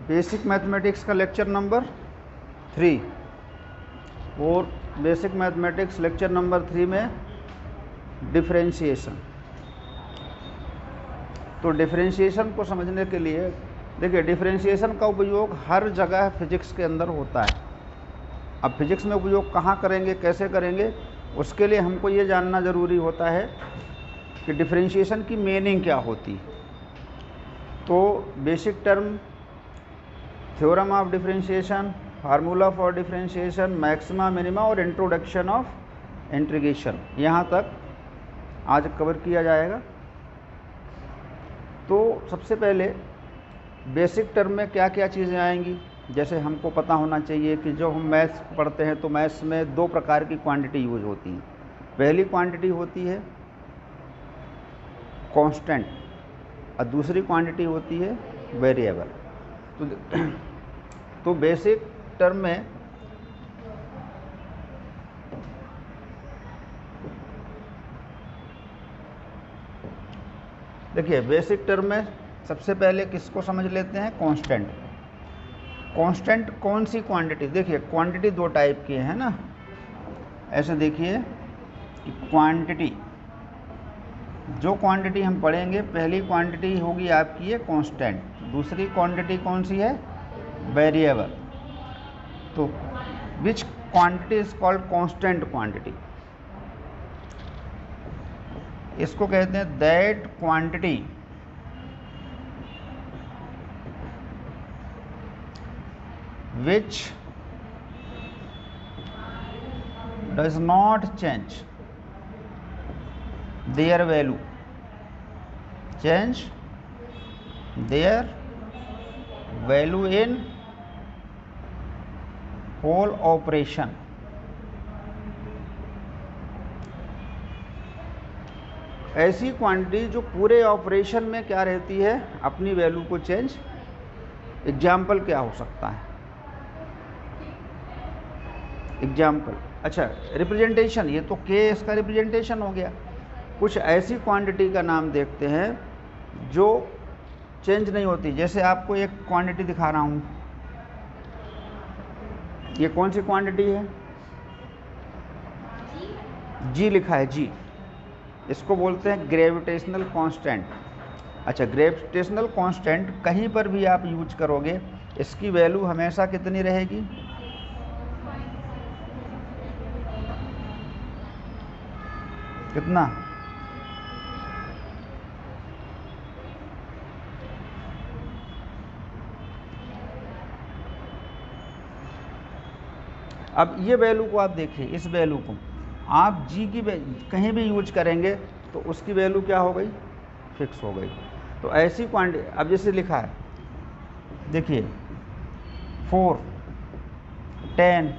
Basic mathematics का lecture number 3 और basic mathematics lecture number 3 में डिफरेंशिएशन। तो डिफरेंशिएशन को समझने के लिए देखिए, डिफरेंशिएशन का उपयोग हर जगह फिजिक्स के अंदर होता है। अब फिजिक्स में उपयोग कहाँ करेंगे, कैसे करेंगे, उसके लिए हमको ये जानना ज़रूरी होता है कि डिफरेंशिएशन की मीनिंग क्या होती है। तो basic term, theorem of differentiation, formula for differentiation, maxima minima और इंट्रोडक्शन ऑफ इंटीग्रेशन, यहाँ तक आज कवर किया जाएगा। तो सबसे पहले बेसिक टर्म में क्या क्या चीज़ें आएंगी, जैसे हमको पता होना चाहिए कि जब हम मैथ्स पढ़ते हैं तो मैथ्स में दो प्रकार की क्वांटिटी यूज होती है। पहली क्वांटिटी होती है कांस्टेंट और दूसरी क्वांटिटी होती है वेरिएबल। तो बेसिक टर्म में देखिए, बेसिक टर्म में सबसे पहले किसको समझ लेते हैं, कांस्टेंट। कांस्टेंट कौन सी क्वांटिटी, देखिए क्वांटिटी दो टाइप की है ना। ऐसे देखिए कि क्वांटिटी, जो क्वांटिटी हम पढ़ेंगे, पहली क्वांटिटी होगी आपकी है कांस्टेंट, दूसरी क्वांटिटी कौन सी है, वेरिएबल। तो विच quantity is called constant quantity, इसको कहते हैं that quantity which does not change their value, change their value in whole operation। ऐसी क्वांटिटी जो पूरे ऑपरेशन में क्या रहती है, अपनी वैल्यू को चेंज। एग्जाम्पल क्या हो सकता है, एग्जाम्पल, अच्छा रिप्रेजेंटेशन, ये तो के इसका रिप्रेजेंटेशन हो गया। कुछ ऐसी क्वांटिटी का नाम देखते हैं जो चेंज नहीं होती। जैसे आपको एक क्वांटिटी दिखा रहा हूँ, ये कौन सी क्वांटिटी है, जी लिखा है, जी, इसको बोलते हैं ग्रेविटेशनल कांस्टेंट। अच्छा, ग्रेविटेशनल कांस्टेंट कहीं पर भी आप यूज करोगे, इसकी वैल्यू हमेशा कितनी रहेगी, कितना, अब ये वैल्यू को आप देखिए, इस वैल्यू को आप जी की कहीं भी यूज करेंगे तो उसकी वैल्यू क्या हो गई, फिक्स हो गई। तो ऐसी क्वांटिटी, अब जैसे लिखा है देखिए 4, 10,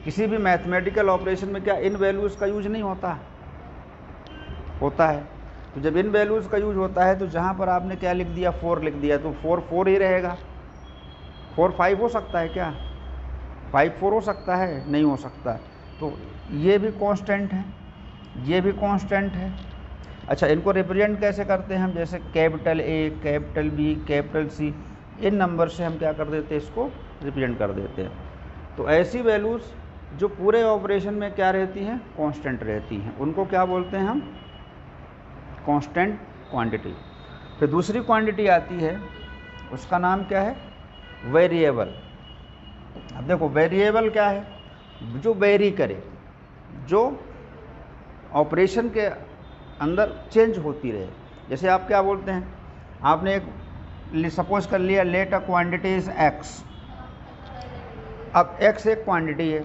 किसी भी मैथमेटिकल ऑपरेशन में क्या इन वैल्यूज़ का यूज नहीं होता, होता है। तो जब इन वैल्यूज़ का यूज होता है तो जहाँ पर आपने क्या लिख दिया, 4 लिख दिया, तो 4 4 ही रहेगा। 4 5 हो सकता है क्या, 5 4 हो सकता है, नहीं हो सकता। तो ये भी कांस्टेंट है, ये भी कांस्टेंट है। अच्छा, इनको रिप्रेजेंट कैसे करते हैं हम, जैसे capital A, capital B, capital C, इन नंबर से हम क्या कर देते हैं, इसको रिप्रेजेंट कर देते हैं। तो ऐसी वैल्यूज़ जो पूरे ऑपरेशन में क्या रहती हैं, कांस्टेंट रहती हैं, उनको क्या बोलते हैं हम, कांस्टेंट क्वांटिटी। फिर दूसरी क्वांटिटी आती है, उसका नाम क्या है, वेरिएबल। अब देखो वेरिएबल क्या है, जो वेरी करे, जो ऑपरेशन के अंदर चेंज होती रहे। जैसे आप क्या बोलते हैं, आपने एक सपोज कर लिया, let a quantity is x. अब एक्स एक क्वांटिटी है,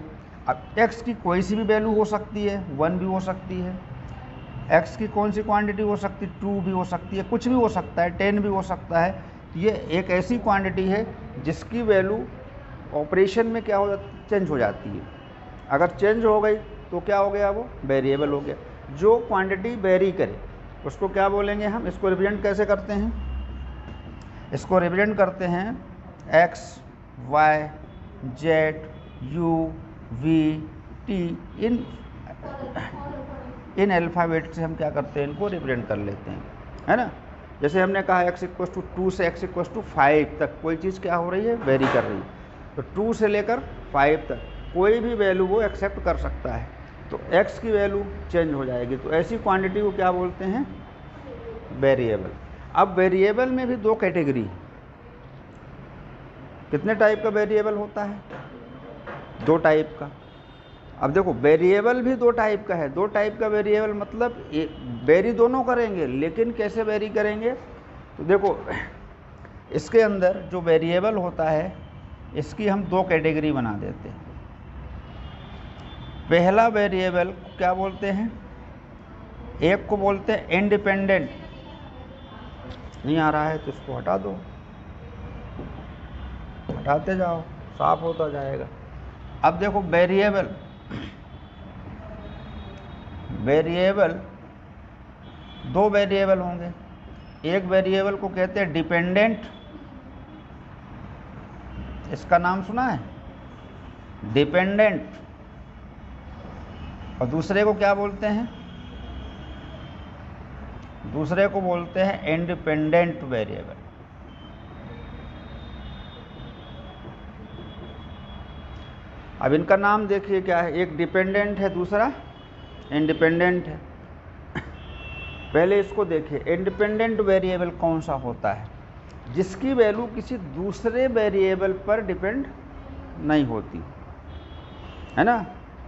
अब एक्स की कोई सी भी वैल्यू हो सकती है, 1 भी हो सकती है, एक्स की कौन सी क्वांटिटी हो सकती है, 2 भी हो सकती है, कुछ भी हो सकता है, 10 भी हो सकता है। ये एक ऐसी क्वांटिटी है जिसकी वैल्यू ऑपरेशन में क्या हो, चेंज हो जाती है। अगर चेंज हो गई तो क्या हो गया, वो वेरिएबल हो गया। जो क्वांटिटी वेरी करे उसको क्या बोलेंगे हम, इसको रिप्रेजेंट कैसे करते हैं, इसको रिप्रेजेंट करते हैं x, y, z, u, v, t, इन अल्फ़ाबेट से हम क्या करते हैं, इनको रिप्रेजेंट कर लेते हैं, है ना। जैसे हमने कहा x इक्वल टू 2 से x इक्वल टू 5 तक कोई चीज़ क्या हो रही है, वेरी कर रही है। तो 2 से लेकर 5 तक कोई भी वैल्यू वो एक्सेप्ट कर सकता है, तो x की वैल्यू चेंज हो जाएगी। तो ऐसी क्वांटिटी को क्या बोलते हैं, वेरिएबल। अब वेरिएबल में भी दो कैटेगरी, कितने टाइप का वेरिएबल होता है, दो टाइप का। अब देखो वेरिएबल भी दो टाइप का है, दो टाइप का वेरिएबल मतलब वेरी दोनों करेंगे, लेकिन कैसे वेरी करेंगे, तो देखो इसके अंदर जो वेरिएबल होता है इसकी हम दो कैटेगरी बना देते हैं। पहला वेरिएबल क्या बोलते हैं, एक को बोलते हैं इंडिपेंडेंट, नहीं आ रहा है तो इसको हटा दो, हटाते जाओ साफ होता जाएगा। अब देखो वेरिएबल दो वेरिएबल होंगे, एक वेरिएबल को कहते हैं डिपेंडेंट, इसका नाम सुना है डिपेंडेंट, और दूसरे को क्या बोलते हैं, दूसरे को बोलते हैं इंडिपेंडेंट वेरिएबल। अब इनका नाम देखिए क्या है, एक डिपेंडेंट है, दूसरा इंडिपेंडेंट है। पहले इसको देखिए, इंडिपेंडेंट वेरिएबल कौन सा होता है, जिसकी वैल्यू किसी दूसरे वेरिएबल पर डिपेंड नहीं होती है ना,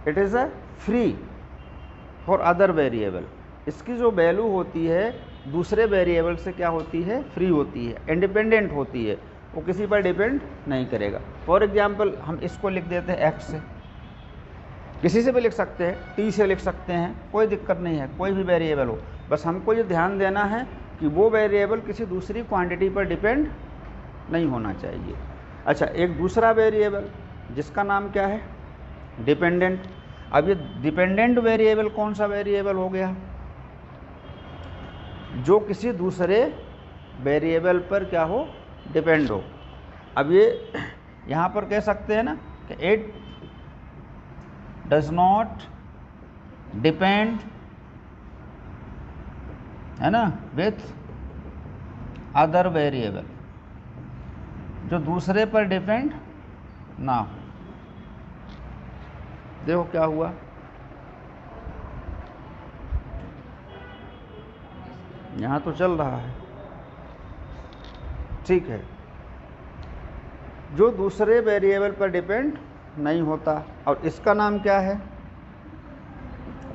it is a free for other variable. इसकी जो वैल्यू होती है दूसरे वेरिएबल से क्या होती है, फ्री होती है, इंडिपेंडेंट होती है, वो किसी पर डिपेंड नहीं करेगा। फॉर एग्जांपल हम इसको लिख देते हैं x से, किसी से भी लिख सकते हैं, t से लिख सकते हैं, कोई दिक्कत नहीं है, कोई भी वेरिएबल हो, बस हमको ये ध्यान देना है कि वो वेरिएबल किसी दूसरी क्वांटिटी पर डिपेंड नहीं होना चाहिए। अच्छा, एक दूसरा वेरिएबल जिसका नाम क्या है, डिपेंडेंट। अब ये डिपेंडेंट वेरिएबल कौन सा वेरिएबल हो गया, जो किसी दूसरे वेरिएबल पर क्या हो, डिपेंड हो। अब ये यहाँ पर कह सकते हैं ना कि इट डज नॉट डिपेंड, है ना, विथ अदर वेरिएबल, जो दूसरे पर डिपेंड ना हो। देखो क्या हुआ, यहाँ तो चल रहा है, ठीक है, जो दूसरे वेरिएबल पर डिपेंड नहीं होता। और इसका नाम क्या है,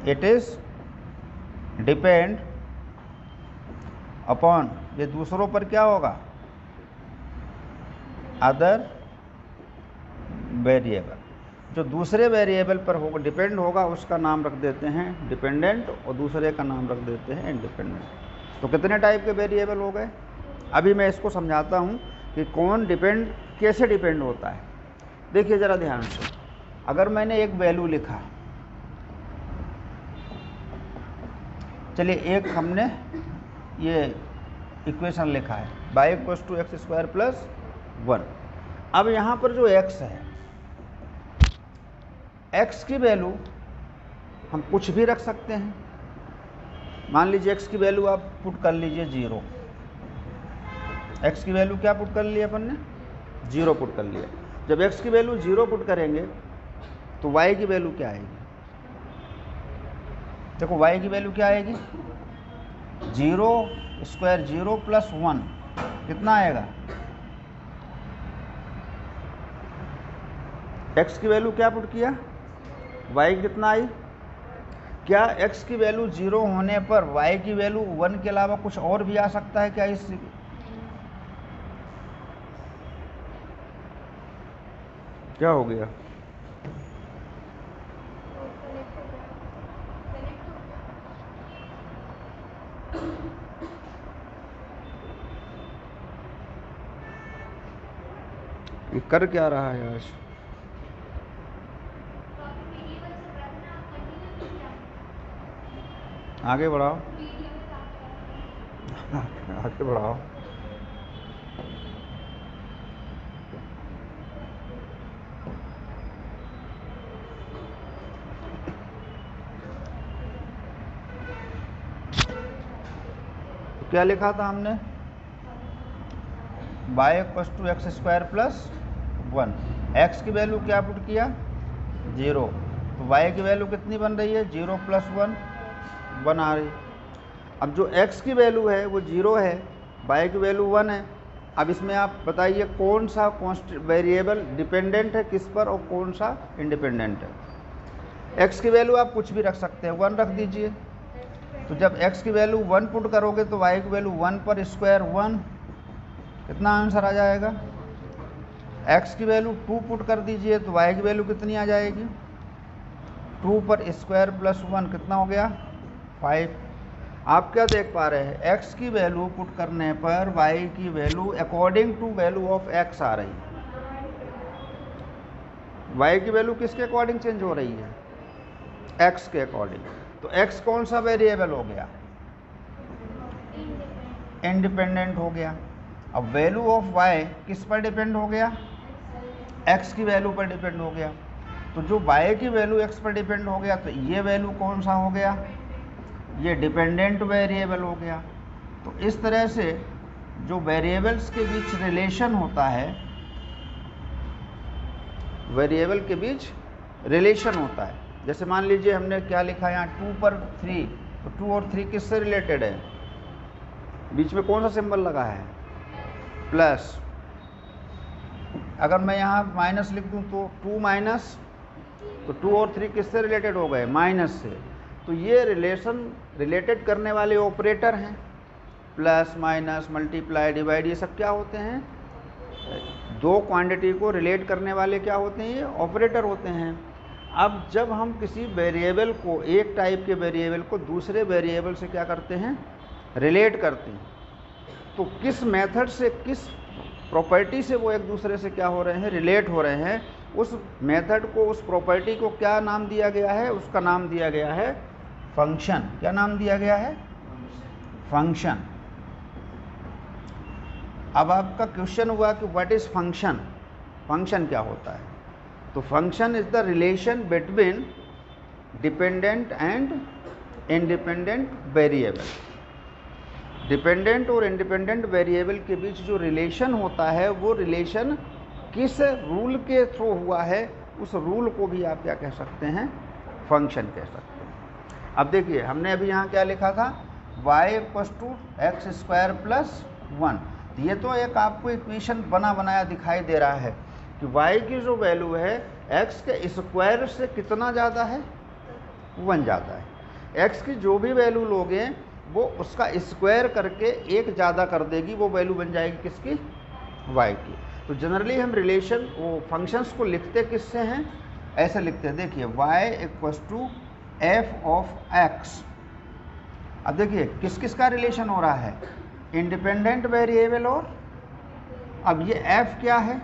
इट इज डिपेंड अपॉन, ये दूसरों पर क्या होगा, अदर वेरिएबल, जो दूसरे वेरिएबल पर होगा, डिपेंड होगा, उसका नाम रख देते हैं डिपेंडेंट, और दूसरे का नाम रख देते हैं इंडिपेंडेंट। तो कितने टाइप के वेरिएबल हो गए। अभी मैं इसको समझाता हूँ कि कौन डिपेंड, कैसे डिपेंड होता है। देखिए ज़रा ध्यान से, अगर मैंने एक वैल्यू लिखा, चलिए एक हमने ये इक्वेशन लिखा है y equals to x square plus 1। अब यहाँ पर जो x है, x की वैल्यू हम कुछ भी रख सकते हैं। मान लीजिए x की वैल्यू आप पुट कर लीजिए 0, x की वैल्यू क्या पुट कर लिया अपन ने, 0 पुट कर लिया। जब x की वैल्यू 0 पुट करेंगे तो y की वैल्यू क्या आएगी, देखो y की वैल्यू क्या आएगी, 0 स्क्वायर 0 प्लस 1 कितना आएगा, x की वैल्यू क्या पुट किया, y कितना आई। क्या x की वैल्यू 0 होने पर y की वैल्यू 1 के अलावा कुछ और भी आ सकता है क्या, इस क्या हो गया, ये कर क्या रहा है आज, आगे बढ़ाओ आगे बढ़ाओ। क्या लिखा था हमने, y equal to x square plus 1। X की वैल्यू क्या पुट किया 0, तो वाई की वैल्यू कितनी बन रही है 0 + 1 आ रही। अब जो x की वैल्यू है वो 0 है, y की वैल्यू 1 है। अब इसमें आप बताइए कौन सा वेरिएबल डिपेंडेंट है किस पर और कौन सा इंडिपेंडेंट है। x की वैल्यू आप कुछ भी रख सकते हैं, 1 रख दीजिए। तो जब x की वैल्यू 1 पुट करोगे तो y की वैल्यू 1 पर स्क्वायर 1, कितना आंसर आ जाएगा। x की वैल्यू 2 पुट कर दीजिए तो y की वैल्यू कितनी आ जाएगी 2 पर स्क्वायर प्लस 1, कितना हो गया 5। आप क्या देख पा रहे हैं, x की वैल्यू पुट करने पर y की value according to value of x आ रही है। y की वैल्यू किसके अकॉर्डिंग चेंज हो रही है x के अकॉर्डिंग। तो x कौन सा वेरिएबल हो गया इंडिपेंडेंट हो गया। अब वैल्यू ऑफ y किस पर डिपेंड हो गया x की वैल्यू पर डिपेंड हो गया। तो जो y की वैल्यू x पर डिपेंड हो गया तो ये वैल्यू कौन सा हो गया, ये डिपेंडेंट वेरिएबल हो गया। तो इस तरह से जो वेरिएबल्स के बीच रिलेशन होता है, वेरिएबल के बीच रिलेशन होता है, जैसे मान लीजिए हमने क्या लिखा यहाँ 2 पर 3, तो 2 और 3 किससे रिलेटेड है, बीच में कौन सा सिंबल लगा है प्लस। अगर मैं यहाँ माइनस लिख दूँ तो 2 माइनस, तो 2 और 3 किससे रिलेटेड हो गए माइनस से। तो ये रिलेटेड करने वाले ऑपरेटर हैं, प्लस माइनस मल्टीप्लाई डिवाइड, ये सब क्या होते हैं, दो क्वांटिटी को रिलेट करने वाले क्या होते हैं, ये ऑपरेटर होते हैं। अब जब हम किसी वेरिएबल को, एक टाइप के वेरिएबल को दूसरे वेरिएबल से क्या करते हैं, रिलेट करते हैं, तो किस मेथड से, किस प्रॉपर्टी से वो एक दूसरे से क्या हो रहे हैं, रिलेट हो रहे हैं, उस मेथड को, उस प्रॉपर्टी को क्या नाम दिया गया है, उसका नाम दिया गया है फंक्शन। क्या नाम दिया गया है, फंक्शन। अब आपका क्वेश्चन हुआ कि व्हाट इज फंक्शन, फंक्शन क्या होता है। तो function is the relation between dependent and independent variable. Dependent और इंडिपेंडेंट वेरिएबल के बीच जो रिलेशन होता है, वो रिलेशन किस रूल के थ्रू हुआ है, उस रूल को भी आप क्या कह सकते हैं, फंक्शन कह सकते हैं। अब देखिए हमने अभी यहाँ क्या लिखा था, y = x² + 1। ये तो एक आपको इक्वेशन बना बनाया दिखाई दे रहा है कि y की जो वैल्यू है x के स्क्वायर से कितना ज़्यादा है, 1 ज़्यादा है। x की जो भी वैल्यू लोगे वो उसका स्क्वायर करके 1 ज़्यादा कर देगी, वो वैल्यू बन जाएगी किसकी, y की। तो जनरली हम रिलेशन, वो फंक्शंस को लिखते किससे हैं, ऐसे लिखते हैं। देखिए y = f(x). अब देखिए किस किस का रिलेशन हो रहा है, इंडिपेंडेंट वेरिएबल और, अब ये f क्या है,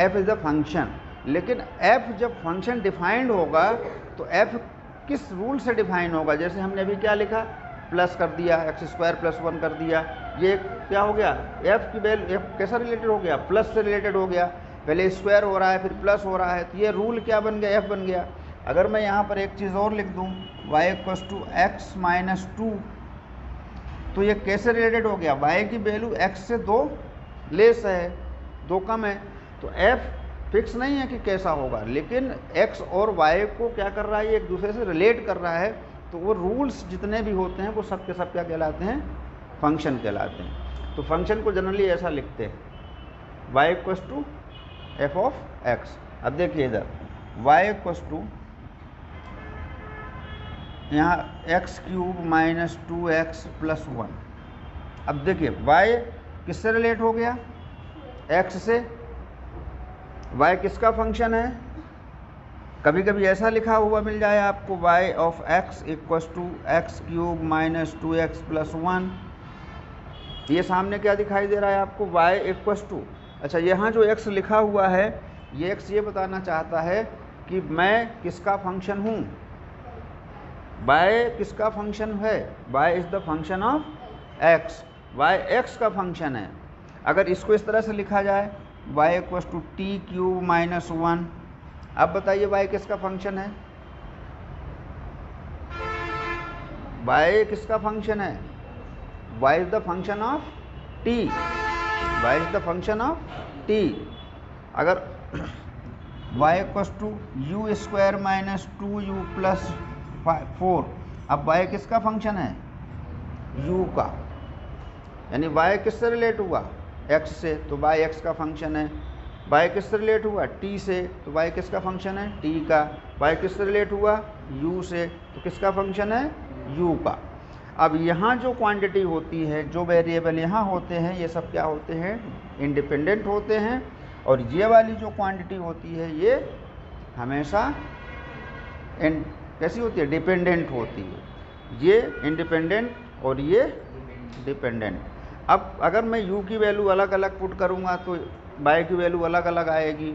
f इज़ द फंक्शन। लेकिन f जब फंक्शन डिफाइंड होगा तो f किस रूल से डिफाइन होगा, जैसे हमने अभी क्या लिखा, प्लस कर दिया, x² + 1 कर दिया, ये क्या हो गया, f की वैल्यू, f कैसा रिलेटेड हो गया, प्लस से रिलेटेड हो गया, पहले स्क्वायर हो रहा है फिर प्लस हो रहा है, तो ये रूल क्या बन गया, f बन गया। अगर मैं यहाँ पर एक चीज़ और लिख दूँ, y = x - 2, तो ये कैसे रिलेटेड हो गया, y की वैल्यू x से 2 लेस है, 2 कम है, तो f फिक्स नहीं है कि कैसा होगा, लेकिन x और y को क्या कर रहा है, ये एक दूसरे से रिलेट कर रहा है। तो वो रूल्स जितने भी होते हैं वो सब के सब क्या कहलाते हैं, फंक्शन कहलाते हैं। तो फंक्शन को जनरली ऐसा लिखते हैं, y = f(x). अब देखिए इधर y = यहाँ x³ - 2x + 1। अब देखिए y किससे रिलेट हो गया, x से। y किसका फंक्शन है, कभी कभी ऐसा लिखा हुआ मिल जाए आपको, y(x) = x³ - 2x + 1। ये सामने क्या दिखाई दे रहा है आपको, y अच्छा यहाँ जो x लिखा हुआ है, ये x ये बताना चाहता है कि मैं किसका फंक्शन हूँ, y किसका फंक्शन है, y is the function of x, y x का फंक्शन है। अगर इसको इस तरह से लिखा जाए, y = t³ - 1। अब बताइए y किसका फंक्शन है, y किसका फंक्शन है, y is the function of t, y is the function of t। अगर y equals to u square minus 2u plus 4, अब y किसका फंक्शन है? u का, यानी y किससे रिलेट हुआ? x से, तो y x का फंक्शन है। y किससे रिलेट हुआ? t से, तो y किसका फंक्शन है? t का। y किससे रिलेट हुआ? u से, तो किसका फंक्शन है? u का। अब यहाँ जो क्वांटिटी होती है, जो वेरिएबल यहाँ होते हैं, ये सब क्या होते हैं? इंडिपेंडेंट होते हैं। और ये वाली जो क्वांटिटी होती है ये हमेशा कैसी होती है? डिपेंडेंट होती है। ये इंडिपेंडेंट और ये डिपेंडेंट। अब अगर मैं u की वैल्यू अलग अलग पुट करूँगा तो y की वैल्यू अलग अलग आएगी,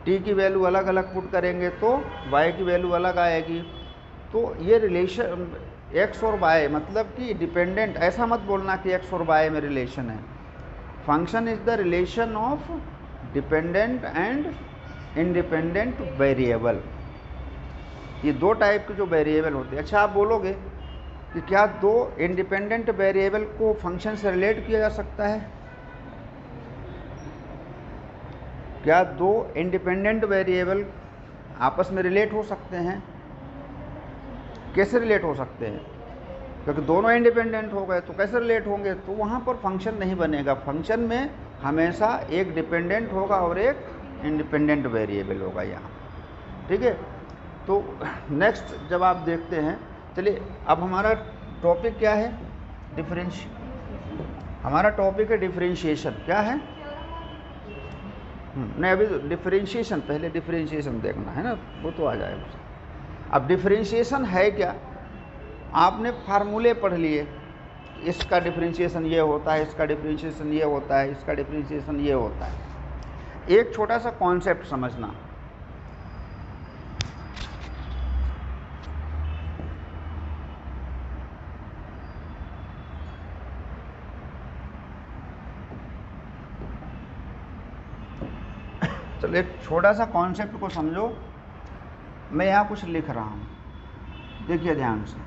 t की वैल्यू अलग अलग पुट करेंगे तो y की वैल्यू अलग आएगी। तो ये रिलेशन x और y मतलब कि डिपेंडेंट, ऐसा मत बोलना कि x और y में रिलेशन है। Function is the relation of dependent and independent variable. ये दो टाइप के जो वेरिएबल होते हैं। अच्छा, आप बोलोगे कि क्या दो इंडिपेंडेंट वेरिएबल को फंक्शन से रिलेट किया जा सकता है? क्या दो इंडिपेंडेंट वेरिएबल आपस में रिलेट हो सकते हैं? कैसे रिलेट हो सकते हैं? क्योंकि दोनों इंडिपेंडेंट हो गए तो कैसे रिलेट होंगे? तो वहाँ पर फंक्शन नहीं बनेगा। फंक्शन में हमेशा एक डिपेंडेंट होगा और एक इंडिपेंडेंट वेरिएबल होगा यहाँ, ठीक है। तो नेक्स्ट जब आप देखते हैं, चलिए अब हमारा टॉपिक क्या है? हमारा टॉपिक है डिफरेंशिएशन। क्या है? नहीं, अभी डिफरेंशिएशन, पहले डिफरेंशिएशन देखना है ना, वो तो आ जाएगा। अब डिफरेंशिएशन है क्या? आपने फार्मूले पढ़ लिए, इसका डिफरेंशिएशन ये होता है, इसका डिफरेंशिएशन ये होता है, इसका डिफरेंशिएशन ये होता है। एक छोटा सा कॉन्सेप्ट समझना, चलो एक छोटा सा कॉन्सेप्ट को समझो। मैं यहाँ कुछ लिख रहा हूँ, देखिए ध्यान से।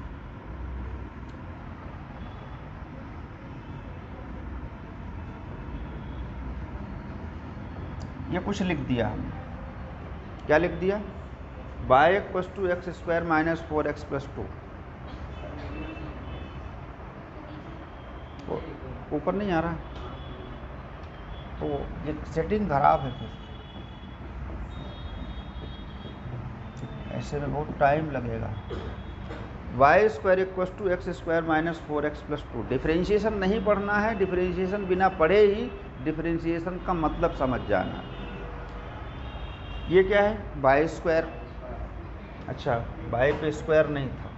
ये कुछ लिख दिया हमने। क्या लिख दिया? y equals to x square minus 4x plus 2। ऊपर नहीं आ रहा तो ये सेटिंग खराब है, फिर ऐसे में बहुत टाइम लगेगा। y square equals to x square minus 4x plus 2। Differentiation नहीं पढ़ना है, डिफरेंशिएशन बिना पढ़े ही डिफरेंशिएशन का मतलब समझ जाना। ये क्या है? y square. अच्छा, y पे स्क्वायर नहीं था,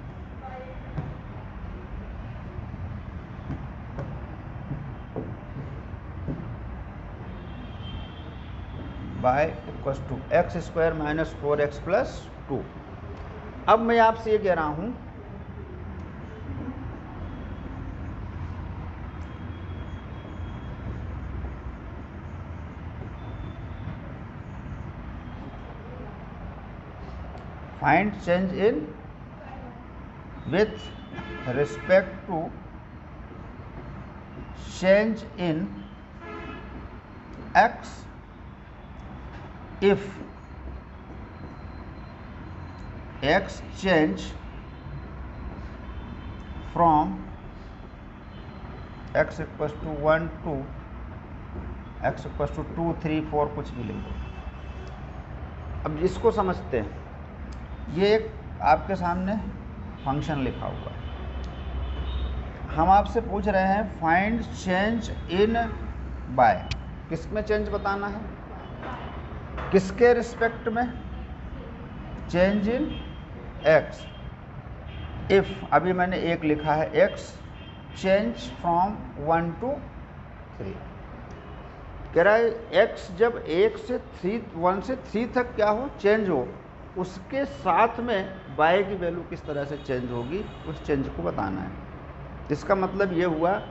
y equals to x square minus 4x plus 2। अब मैं आपसे ये कह रहा हूं, find change in with respect to change in x if x change from x equals to 1 to x equals to 2, 3, 4 कुछ भी ले लो। अब इसको समझते हैं। ये एक आपके सामने फंक्शन लिखा हुआ है। हम आपसे पूछ रहे हैं फाइंड चेंज इन बाय। किस में चेंज बताना है? किसके रिस्पेक्ट में? Change in x। इफ अभी मैंने एक लिखा है, x चेंज फ्रॉम 1 to 3। कह रहा है x जब 1 से 3 तक क्या हो? चेंज हो, उसके साथ में y की वैल्यू किस तरह से चेंज होगी, उस चेंज को बताना है। इसका मतलब ये हुआ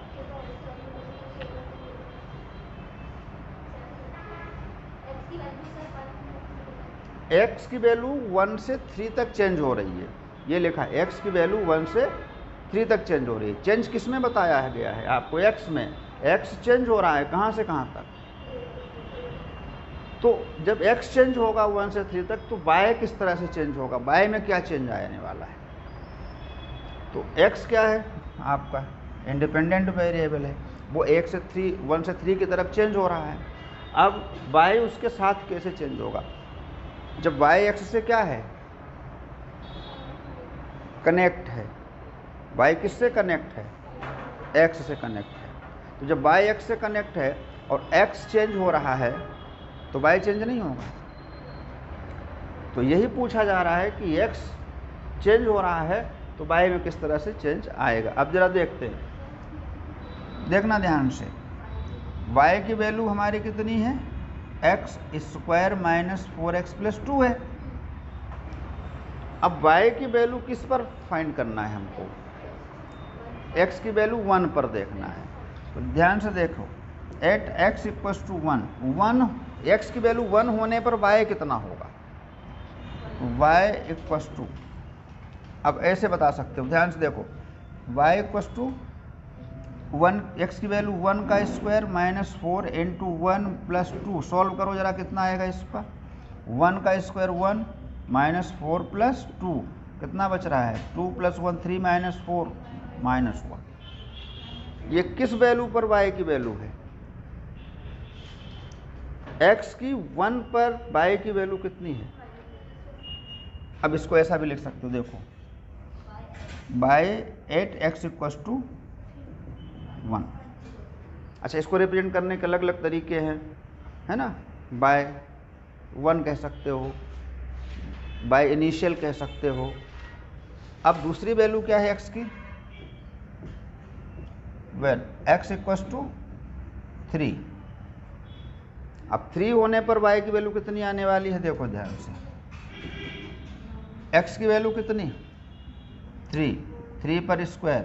x की वैल्यू 1 से 3 तक चेंज हो रही है। ये लिखा है x की वैल्यू 1 से 3 तक चेंज हो रही है। चेंज किस में बताया गया है आपको? x में। x चेंज हो रहा है कहाँ से कहाँ तक? तो जब x चेंज होगा 1 से 3 तक, तो y किस तरह से चेंज होगा, y में क्या चेंज आने वाला है। तो x क्या है आपका इंडिपेंडेंट वेरिएबल है, वो 1 से 3 की तरफ चेंज हो रहा है। अब y उसके साथ कैसे चेंज होगा, जब y x से क्या है कनेक्ट है, y किससे कनेक्ट है, x से कनेक्ट है। तो जब y x से कनेक्ट है और x चेंज हो रहा है तो y चेंज नहीं होगा। तो यही पूछा जा रहा है कि x चेंज हो रहा है तो y में किस तरह से चेंज आएगा। अब जरा देखते हैं, देखना ध्यान से, y की वैल्यू हमारी कितनी है, x square minus 4x plus 2 है। अब y की वैल्यू किस पर फाइंड करना है हमको, x की वैल्यू 1 पर देखना है। तो ध्यान से देखो, at x equals to 1, x की वैल्यू 1 होने पर y कितना होगा, y इक्वस टू, अब ऐसे बता सकते हो, ध्यान से देखो, y इक्वस टू 1, x की वैल्यू 1 का square minus 4 into 1 plus 2, solve करो जरा कितना आएगा इस पर, 1 का स्क्वायर 1 माइनस 4 प्लस 2, कितना बच रहा है 2 प्लस 1 3 माइनस 4 माइनस 1। ये किस वैल्यू पर y की वैल्यू है, x की 1 पर y की वैल्यू कितनी है। अब इसको ऐसा भी लिख सकते हो, देखो by at x equals to 1। अच्छा, इसको रिप्रेजेंट करने के अलग अलग तरीके हैं, है ना, बाय 1 कह सकते हो, बाय इनिशियल कह सकते हो। अब दूसरी वैल्यू क्या है x की, वेल x इक्वस टू 3। अब 3 होने पर y की वैल्यू कितनी आने वाली है, देखो ध्यान से, x की वैल्यू कितनी 3 पर स्क्वायर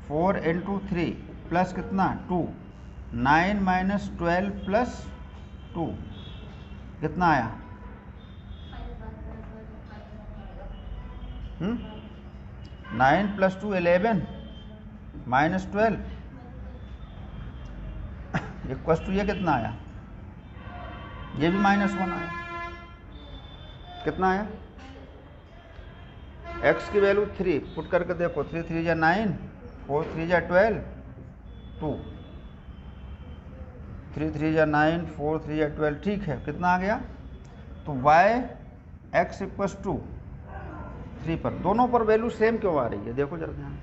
4 इंटू 3 प्लस कितना 2, 9 माइनस 12 प्लस 2 कितना आया, 9 प्लस 2 11 माइनस 12 इक्वस टू ये कितना आया, ये भी -1 आया, कितना आया, x की वैल्यू 3 पुट करके देखो, 3 3 जा 9, 4 3 जा 12, 2, 3 3 जा 9, 4 3 जा 12, ठीक है, कितना आ गया। तो y x इक्वस टू 3 पर, दोनों पर वैल्यू सेम क्यों आ रही है, देखो जरा ध्यान,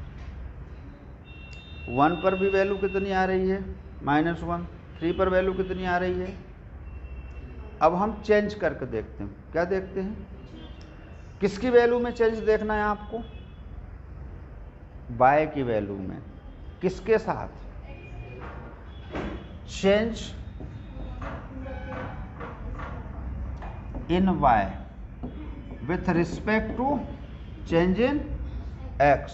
1 पर भी वैल्यू कितनी आ रही है -1, 3 पर वैल्यू कितनी आ रही है। अब हम चेंज करके देखते हैं, क्या देखते हैं, किसकी वैल्यू में चेंज देखना है आपको, y की वैल्यू में, किसके साथ, change in y with respect to change in x।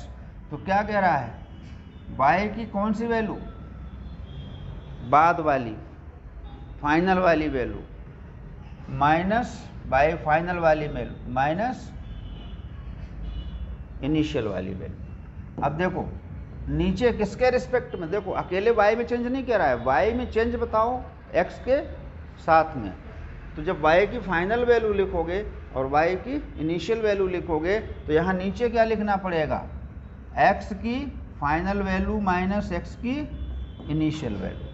तो क्या कह रहा है, y की कौन सी वैल्यू, बाद वाली फाइनल वाली वैल्यू माइनस बाय फाइनल वाली वैल्यू माइनस इनिशियल वाली वैल्यू। अब देखो नीचे किसके रिस्पेक्ट में, देखो अकेले y में चेंज नहीं कह रहा है, y में चेंज बताओ x के साथ में। तो जब y की फाइनल वैल्यू लिखोगे और y की इनिशियल वैल्यू लिखोगे तो यहाँ नीचे क्या लिखना पड़ेगा, x की फाइनल वैल्यू माइनस x की इनिशियल वैल्यू।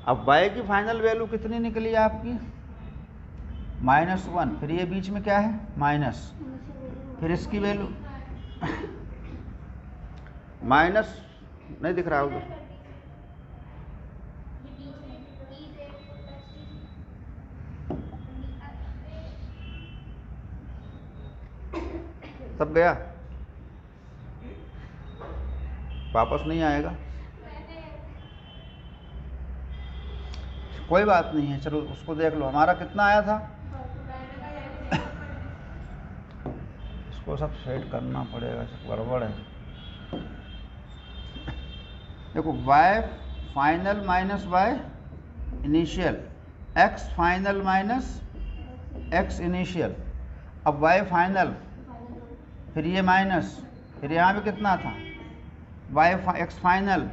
अब y की फाइनल वैल्यू कितनी निकली आपकी -1, फिर ये बीच में क्या है माइनस, फिर इसकी वैल्यू माइनस नहीं दिख रहा उधर, सब गया, वापस नहीं आएगा, कोई बात नहीं है, चलो उसको देख लो, हमारा कितना आया था, इसको सब सेट करना पड़ेगा, सब गड़बड़ है। देखो y final minus y initial, x final minus x initial. अब y फाइनल, फिर ये माइनस, फिर यहाँ भी कितना था x फाइनल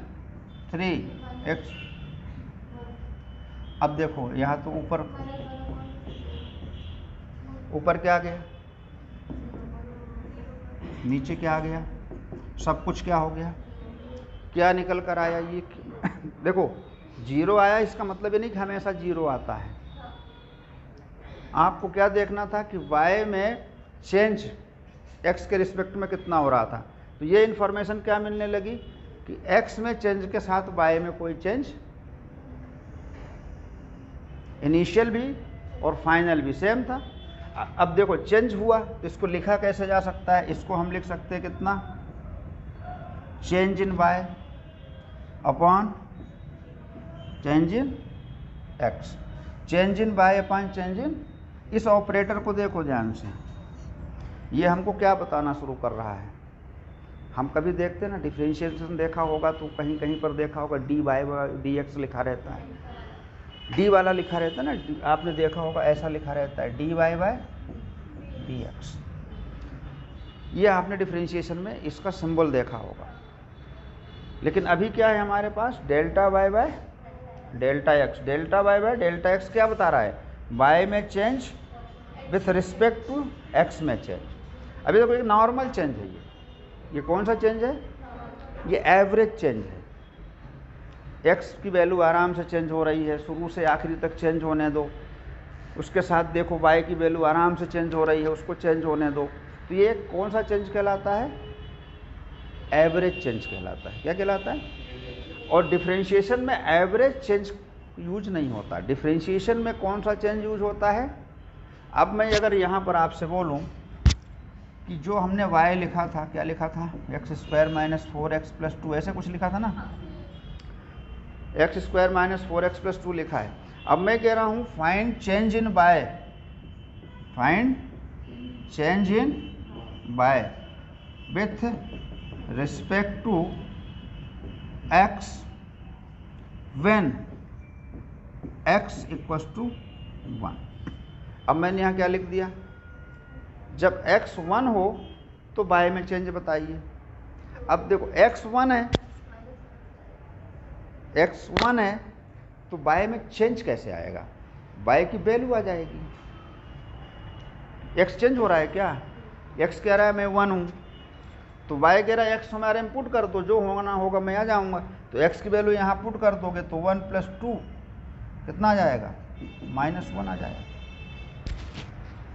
3x। अब देखो यहाँ तो ऊपर ऊपर क्या आ गया, नीचे क्या आ गया, सब कुछ क्या हो गया, क्या निकल कर आया ये देखो 0 आया, इसका मतलब ये नहीं कि हमेशा 0 आता है। आपको क्या देखना था कि y में चेंज x के रिस्पेक्ट में कितना हो रहा था। तो ये इन्फॉर्मेशन क्या मिलने लगी कि x में चेंज के साथ y में कोई चेंज, इनिशियल भी और फाइनल भी सेम था। अब देखो चेंज हुआ तो इसको लिखा कैसे जा सकता है, इसको हम लिख सकते हैं कितना, change in y upon change in x, change in y upon change in. इस ऑपरेटर को देखो ध्यान से, ये हमको क्या बताना शुरू कर रहा है। हम कभी देखते हैं ना डिफरेंशिएशन देखा होगा तो कहीं कहीं पर देखा होगा dy dx लिखा रहता है, डी वाला लिखा रहता है ना, आपने देखा होगा ऐसा लिखा रहता है dy बाय dx। ये आपने डिफरेंशिएशन में इसका सिंबल देखा होगा। लेकिन अभी क्या है हमारे पास, delta y by delta x। Delta y by delta x क्या बता रहा है, y में change with respect to x में चेंज। अभी देखो एक नॉर्मल चेंज है, ये कौन सा चेंज है, ये एवरेज चेंज है। x की वैल्यू आराम से चेंज हो रही है, शुरू से आखिरी तक चेंज होने दो। उसके साथ देखो y की वैल्यू आराम से चेंज हो रही है, उसको चेंज होने दो। तो ये कौन सा चेंज कहलाता है, एवरेज चेंज कहलाता है। क्या कहलाता है, और डिफरेंशिएशन में एवरेज चेंज यूज नहीं होता। डिफरेंशिएशन में कौन सा चेंज यूज होता है। अब मैं अगर यहाँ पर आपसे बोलूँ कि जो हमने y लिखा था, क्या लिखा था, x² माइनस 4x प्लस 2, ऐसे कुछ लिखा था ना, x² माइनस 4x प्लस 2 लिखा है। अब मैं कह रहा हूँ find change in y, find change in y with respect to x when x equals to 1। अब मैंने यहाँ क्या लिख दिया, जब x 1 हो तो y में चेंज बताइए। अब देखो x 1 है, x 1 है तो y में चेंज कैसे आएगा, y की वैल्यू आ जाएगी। x चेंज हो रहा है क्या, x कह रहा है मैं 1 हूँ, तो y कह रहा है x हमारे में पुट कर दो, जो होना होगा मैं आ जाऊँगा। तो x की वैल्यू यहाँ पुट कर दोगे तो 1 प्लस 2 कितना आ जाएगा, -1 आ जाएगा।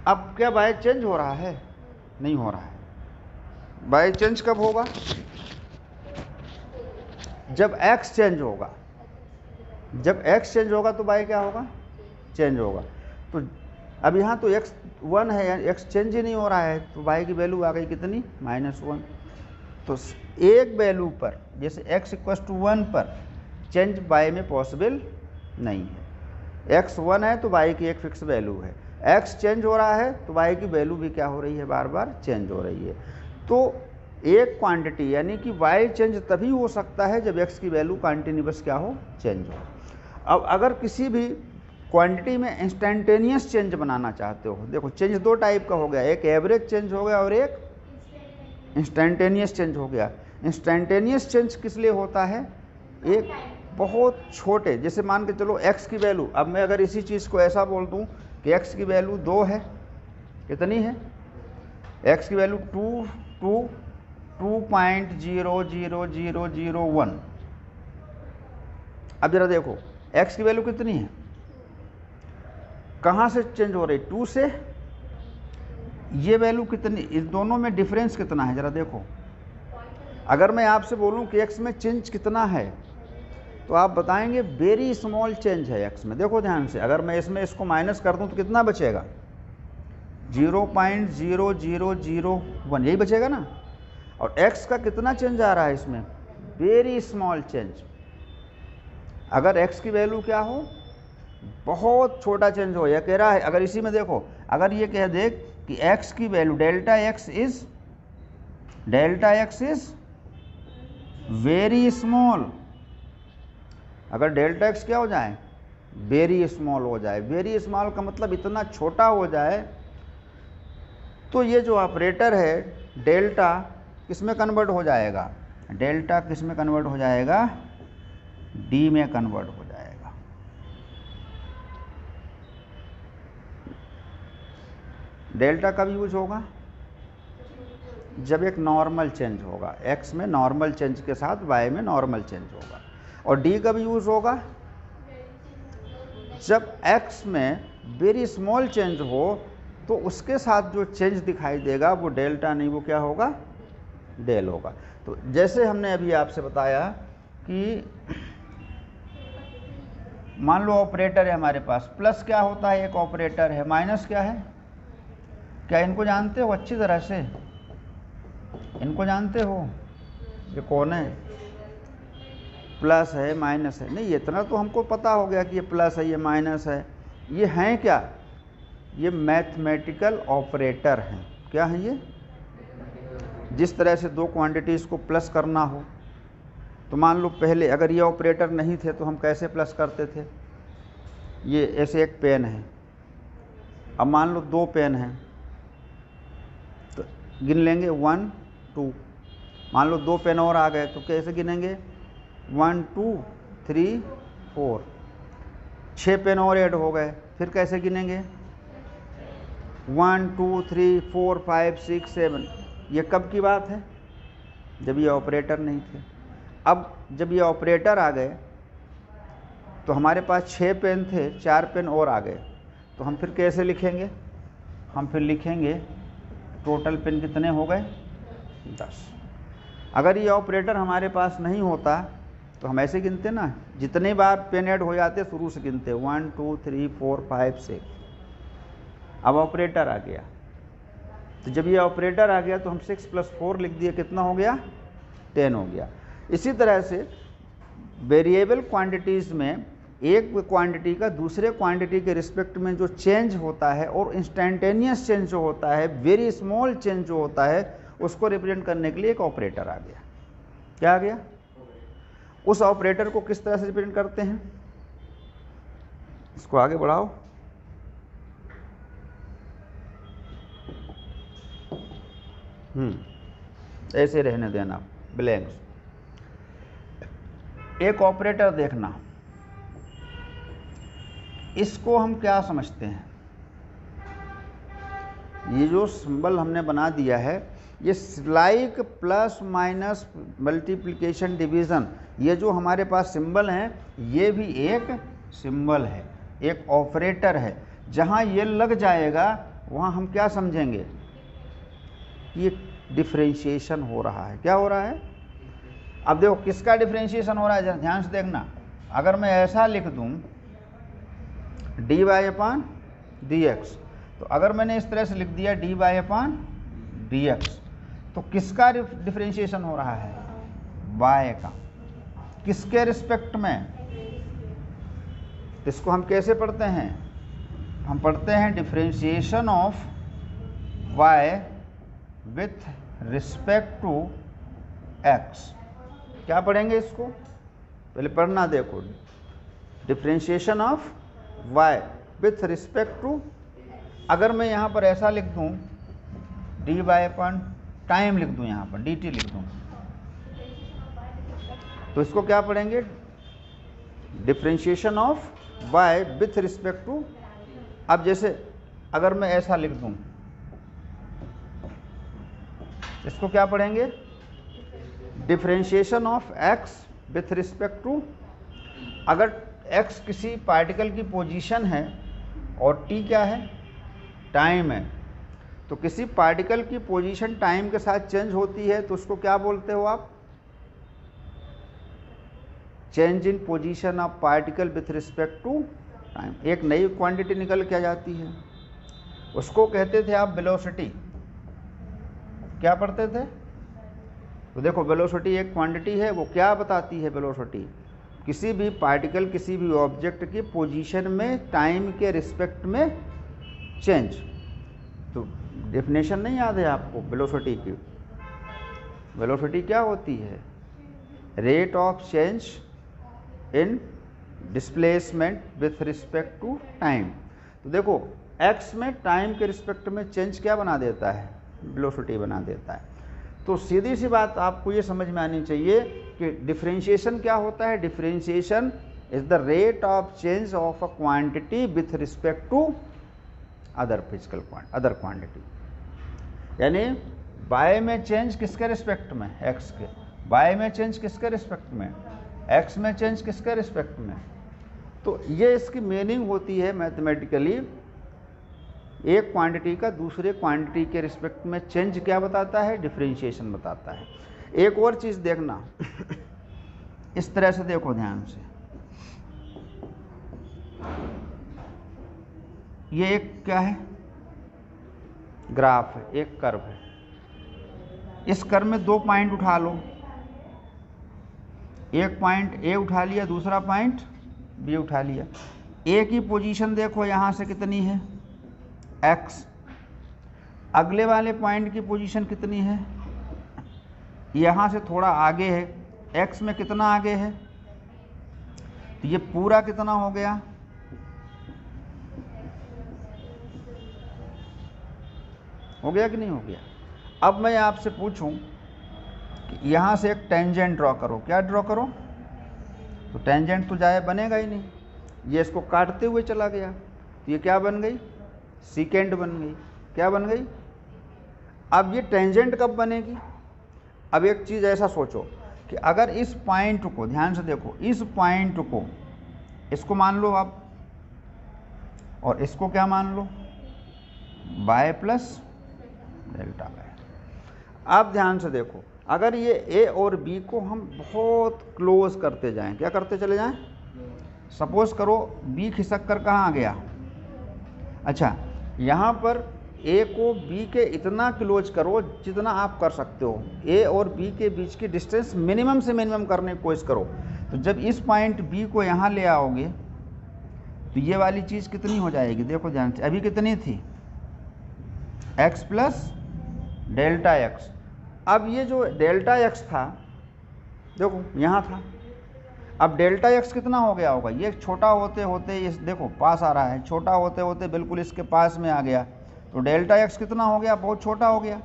अब क्या y चेंज हो रहा है, नहीं हो रहा है। y चेंज कब होगा, जब x चेंज होगा। जब x चेंज होगा तो y क्या होगा, चेंज होगा। तो अब यहाँ तो x 1 है, x चेंज ही नहीं हो रहा है, तो y की वैल्यू आ गई कितनी, -1। तो एक वैल्यू पर, जैसे x इक्वल्स टू 1 पर चेंज y में पॉसिबल नहीं है। x 1 है तो y की एक फिक्स वैल्यू है, x चेंज हो रहा है तो y की वैल्यू भी क्या हो रही है, बार बार चेंज हो रही है। तो एक क्वांटिटी यानी कि y चेंज तभी हो सकता है जब x की वैल्यू कंटिन्यूअस क्या हो, चेंज हो। अब अगर किसी भी क्वांटिटी में इंस्टेंटेनियस चेंज बनाना चाहते हो, देखो चेंज दो टाइप का हो गया, एक एवरेज चेंज हो गया और एक इंस्टेंटेनियस चेंज हो गया। इंस्टेंटेनियस चेंज किस लिए होता है, एक बहुत छोटे, जैसे मान के चलो x की वैल्यू, अब मैं अगर इसी चीज़ को ऐसा बोल दूँ कि x की वैल्यू 2 है, कितनी है, x की वैल्यू 2.00001। अब जरा देखो x की वैल्यू कितनी है, कहाँ से चेंज हो रही, 2 से। ये वैल्यू कितनी, इस दोनों में डिफरेंस कितना है, जरा देखो। अगर मैं आपसे बोलूं कि x में चेंज कितना है तो आप बताएंगे वेरी स्मॉल चेंज है x में। देखो ध्यान से, अगर मैं इसमें इसको माइनस कर दूं तो कितना बचेगा, 0.0001, यही बचेगा ना। और x का कितना चेंज आ रहा है इसमें, वेरी स्मॉल चेंज। अगर x की वैल्यू क्या हो, बहुत छोटा चेंज हो, यह कह रहा है, अगर इसी में देखो, अगर ये कह दे कि x की value delta x is very small, अगर डेल्टा x क्या हो जाए, वेरी स्मॉल हो जाए, वेरी स्मॉल का मतलब इतना छोटा हो जाए, तो ये जो ऑपरेटर है डेल्टा किस में कन्वर्ट हो जाएगा, डेल्टा किस में कन्वर्ट हो जाएगा, डी में कन्वर्ट हो जाएगा। डेल्टा कब यूज होगा? जब एक नॉर्मल चेंज होगा, x में नॉर्मल चेंज के साथ y में नॉर्मल चेंज होगा। और d कब यूज होगा? जब x में वेरी स्मॉल चेंज हो तो उसके साथ जो चेंज दिखाई देगा वो डेल्टा नहीं, वो क्या होगा? डेल होगा। तो जैसे हमने अभी आपसे बताया कि मान लो ऑपरेटर है हमारे पास, प्लस क्या होता है? एक ऑपरेटर है। माइनस क्या है? क्या इनको जानते हो अच्छी तरह से? इनको जानते हो? ये कौन है? प्लस है, माइनस है। नहीं, इतना तो हमको पता हो गया कि ये प्लस है, ये माइनस है। ये हैं क्या? ये मैथमेटिकल ऑपरेटर हैं। क्या है ये? जिस तरह से दो क्वांटिटीज़ को प्लस करना हो, तो मान लो पहले अगर ये ऑपरेटर नहीं थे तो हम कैसे प्लस करते थे? ये ऐसे एक पेन है, अब मान लो दो पेन हैं तो गिन लेंगे 1 2। मान लो दो पेन और आ गए तो कैसे गिनेंगे? 1 2 3 4। 6 पेन और ऐड हो गए, फिर कैसे गिनेंगे? 1 2 3 4 5 6 7। ये कब की बात है? जब ये ऑपरेटर नहीं थे। अब जब ये ऑपरेटर आ गए तो हमारे पास 6 पेन थे, 4 पेन और आ गए, तो हम फिर कैसे लिखेंगे? हम फिर लिखेंगे टोटल पेन कितने हो गए? 10। अगर ये ऑपरेटर हमारे पास नहीं होता तो हम ऐसे गिनते ना, जितने बार पेन ऐड हो जाते शुरू से गिनते 1 2 3 4 5 6। अब ऑपरेटर आ गया, तो जब ये ऑपरेटर आ गया तो हम 6 + 4 लिख दिए, कितना हो गया? 10 हो गया। इसी तरह से वेरिएबल क्वांटिटीज़ में एक क्वांटिटी का दूसरे क्वांटिटी के रिस्पेक्ट में जो चेंज होता है और इंस्टेंटेनियस चेंज जो होता है, वेरी स्मॉल चेंज जो होता है, उसको रिप्रेजेंट करने के लिए एक ऑपरेटर आ गया। क्या आ गया? उस ऑपरेटर को किस तरह से रिप्रेजेंट करते हैं? इसको आगे बढ़ाओ। ऐसे रहने देना ब्लैंक्स। एक ऑपरेटर देखना, इसको हम क्या समझते हैं? ये जो सिंबल हमने बना दिया है, ये like plus minus multiplication division, ये जो हमारे पास सिंबल हैं, ये भी एक सिंबल है, एक ऑपरेटर है। जहाँ ये लग जाएगा वहाँ हम क्या समझेंगे? ये डिफरेंशिएशन हो रहा है। क्या हो रहा है? अब देखो किसका डिफरेंशिएशन हो रहा है, जरा ध्यान से देखना। अगर मैं ऐसा लिख दूं dy/dx, तो अगर मैंने इस तरह से लिख दिया dy/dx, तो किसका डिफरेंशिएशन हो रहा है? y का। किसके रिस्पेक्ट में? इसको हम कैसे पढ़ते हैं? हम पढ़ते हैं differentiation of y with respect to x। क्या पढ़ेंगे इसको? पहले पढ़ना देखो, differentiation of y with respect to. अगर मैं यहाँ पर ऐसा लिख दूँ dy/टाइम लिख दूँ, यहाँ पर dt लिख दूँ, तो इसको क्या पढ़ेंगे? Differentiation of y with respect to. अब जैसे अगर मैं ऐसा लिख दूँ, इसको क्या पढ़ेंगे? Differentiation of x with respect to. अगर x किसी पार्टिकल की पोजीशन है और t क्या है? टाइम है, तो किसी पार्टिकल की पोजीशन टाइम के साथ चेंज होती है तो उसको क्या बोलते हो आप? Change in position of particle with respect to time. एक नई क्वांटिटी निकल के आ जाती है, उसको कहते थे आप वेलोसिटी। क्या पढ़ते थे? तो देखो वेलोसिटी एक क्वांटिटी है, वो क्या बताती है? वेलोसिटी किसी भी पार्टिकल, किसी भी ऑब्जेक्ट की पोजीशन में टाइम के रिस्पेक्ट में चेंज। तो डेफिनेशन नहीं याद है आपको वेलोसिटी की? वेलोसिटी क्या होती है? Rate of change in displacement with respect to time. तो देखो x में टाइम के रिस्पेक्ट में चेंज क्या बना देता है? वेलोसिटी बना देता है। तो सीधी सी बात आपको ये समझ में आनी चाहिए कि डिफरेंशिएशन क्या होता है? Differentiation is the rate of change of a quantity with respect to other quantity. यानी y में चेंज किसके रिस्पेक्ट में, x के, y में चेंज किसके रिस्पेक्ट में, x में चेंज किसके रिस्पेक्ट में। तो ये इसकी मीनिंग होती है मैथमेटिकली, एक क्वांटिटी का दूसरे क्वांटिटी के रिस्पेक्ट में चेंज क्या बताता है, डिफरेंशिएशन बताता है। एक और चीज़ देखना इस तरह से देखो ध्यान से, ये एक क्या है, ग्राफ है, एक कर्व है। इस कर्व में 2 पॉइंट उठा लो, एक पॉइंट ए उठा लिया, दूसरा पॉइंट बी उठा लिया। ए की पोजीशन देखो यहाँ से कितनी है, x, अगले वाले पॉइंट की पोजीशन कितनी है, यहाँ से थोड़ा आगे है, x में कितना आगे है, तो ये पूरा कितना हो गया, हो गया कि नहीं हो गया। अब मैं आपसे पूछूं कि यहाँ से एक टेंजेंट ड्रॉ करो, क्या ड्रॉ करो, तो टेंजेंट तो जाए बनेगा ही नहीं, ये इसको काटते हुए चला गया, तो ये क्या बन गई, सीकेंड बन गई, क्या बन गई। अब ये टेंजेंट कब बनेगी, अब एक चीज़ ऐसा सोचो कि अगर इस पॉइंट को, ध्यान से देखो, इस पॉइंट को, इसको मान लो आप, और इसको क्या मान लो, y प्लस डेल्टा y। अब ध्यान से देखो, अगर ये a और b को हम बहुत क्लोज करते जाएं, क्या करते चले जाएं, सपोज करो b खिसक कर कहाँ आ गया, अच्छा यहाँ पर a को b के इतना क्लोज करो जितना आप कर सकते हो, a और b के बीच की डिस्टेंस मिनिमम से मिनिमम करने की कोशिश करो। तो जब इस पॉइंट b को यहाँ ले आओगे तो ये वाली चीज़ कितनी हो जाएगी, देखो ध्यान से, अभी कितनी थी, x प्लस डेल्टा x। अब ये जो डेल्टा x था, देखो यहाँ था, अब डेल्टा x कितना हो गया होगा, ये छोटा होते होते ये देखो पास आ रहा है, छोटा होते होते बिल्कुल इसके पास में आ गया, तो डेल्टा x कितना हो गया, बहुत छोटा हो गया।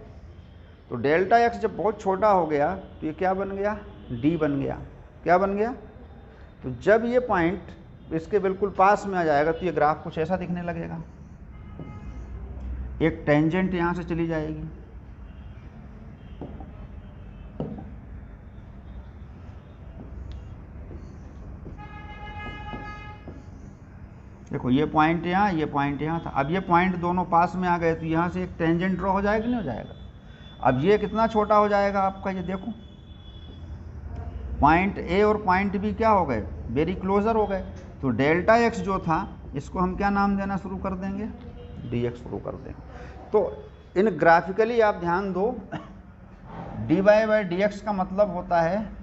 तो डेल्टा x जब बहुत छोटा हो गया तो ये क्या बन गया, d बन गया, क्या बन गया। तो जब ये पॉइंट इसके बिल्कुल पास में आ जाएगा तो ये ग्राफ कुछ ऐसा दिखने लगेगा, एक टेंजेंट यहाँ से चली जाएगी, देखो ये पॉइंट यहाँ, ये पॉइंट यहाँ था, अब ये पॉइंट दोनों पास में आ गए तो यहाँ से एक टेंजेंट ड्रॉ हो जाएगा, नहीं हो जाएगा। अब ये कितना छोटा हो जाएगा आपका, ये देखो पॉइंट ए और पॉइंट बी क्या हो गए, वेरी क्लोजर हो गए। तो डेल्टा x जो था इसको हम क्या नाम देना शुरू कर देंगे, dx शुरू कर देंगे। तो इन ग्राफिकली आप ध्यान दो, dy बाई dx का मतलब होता है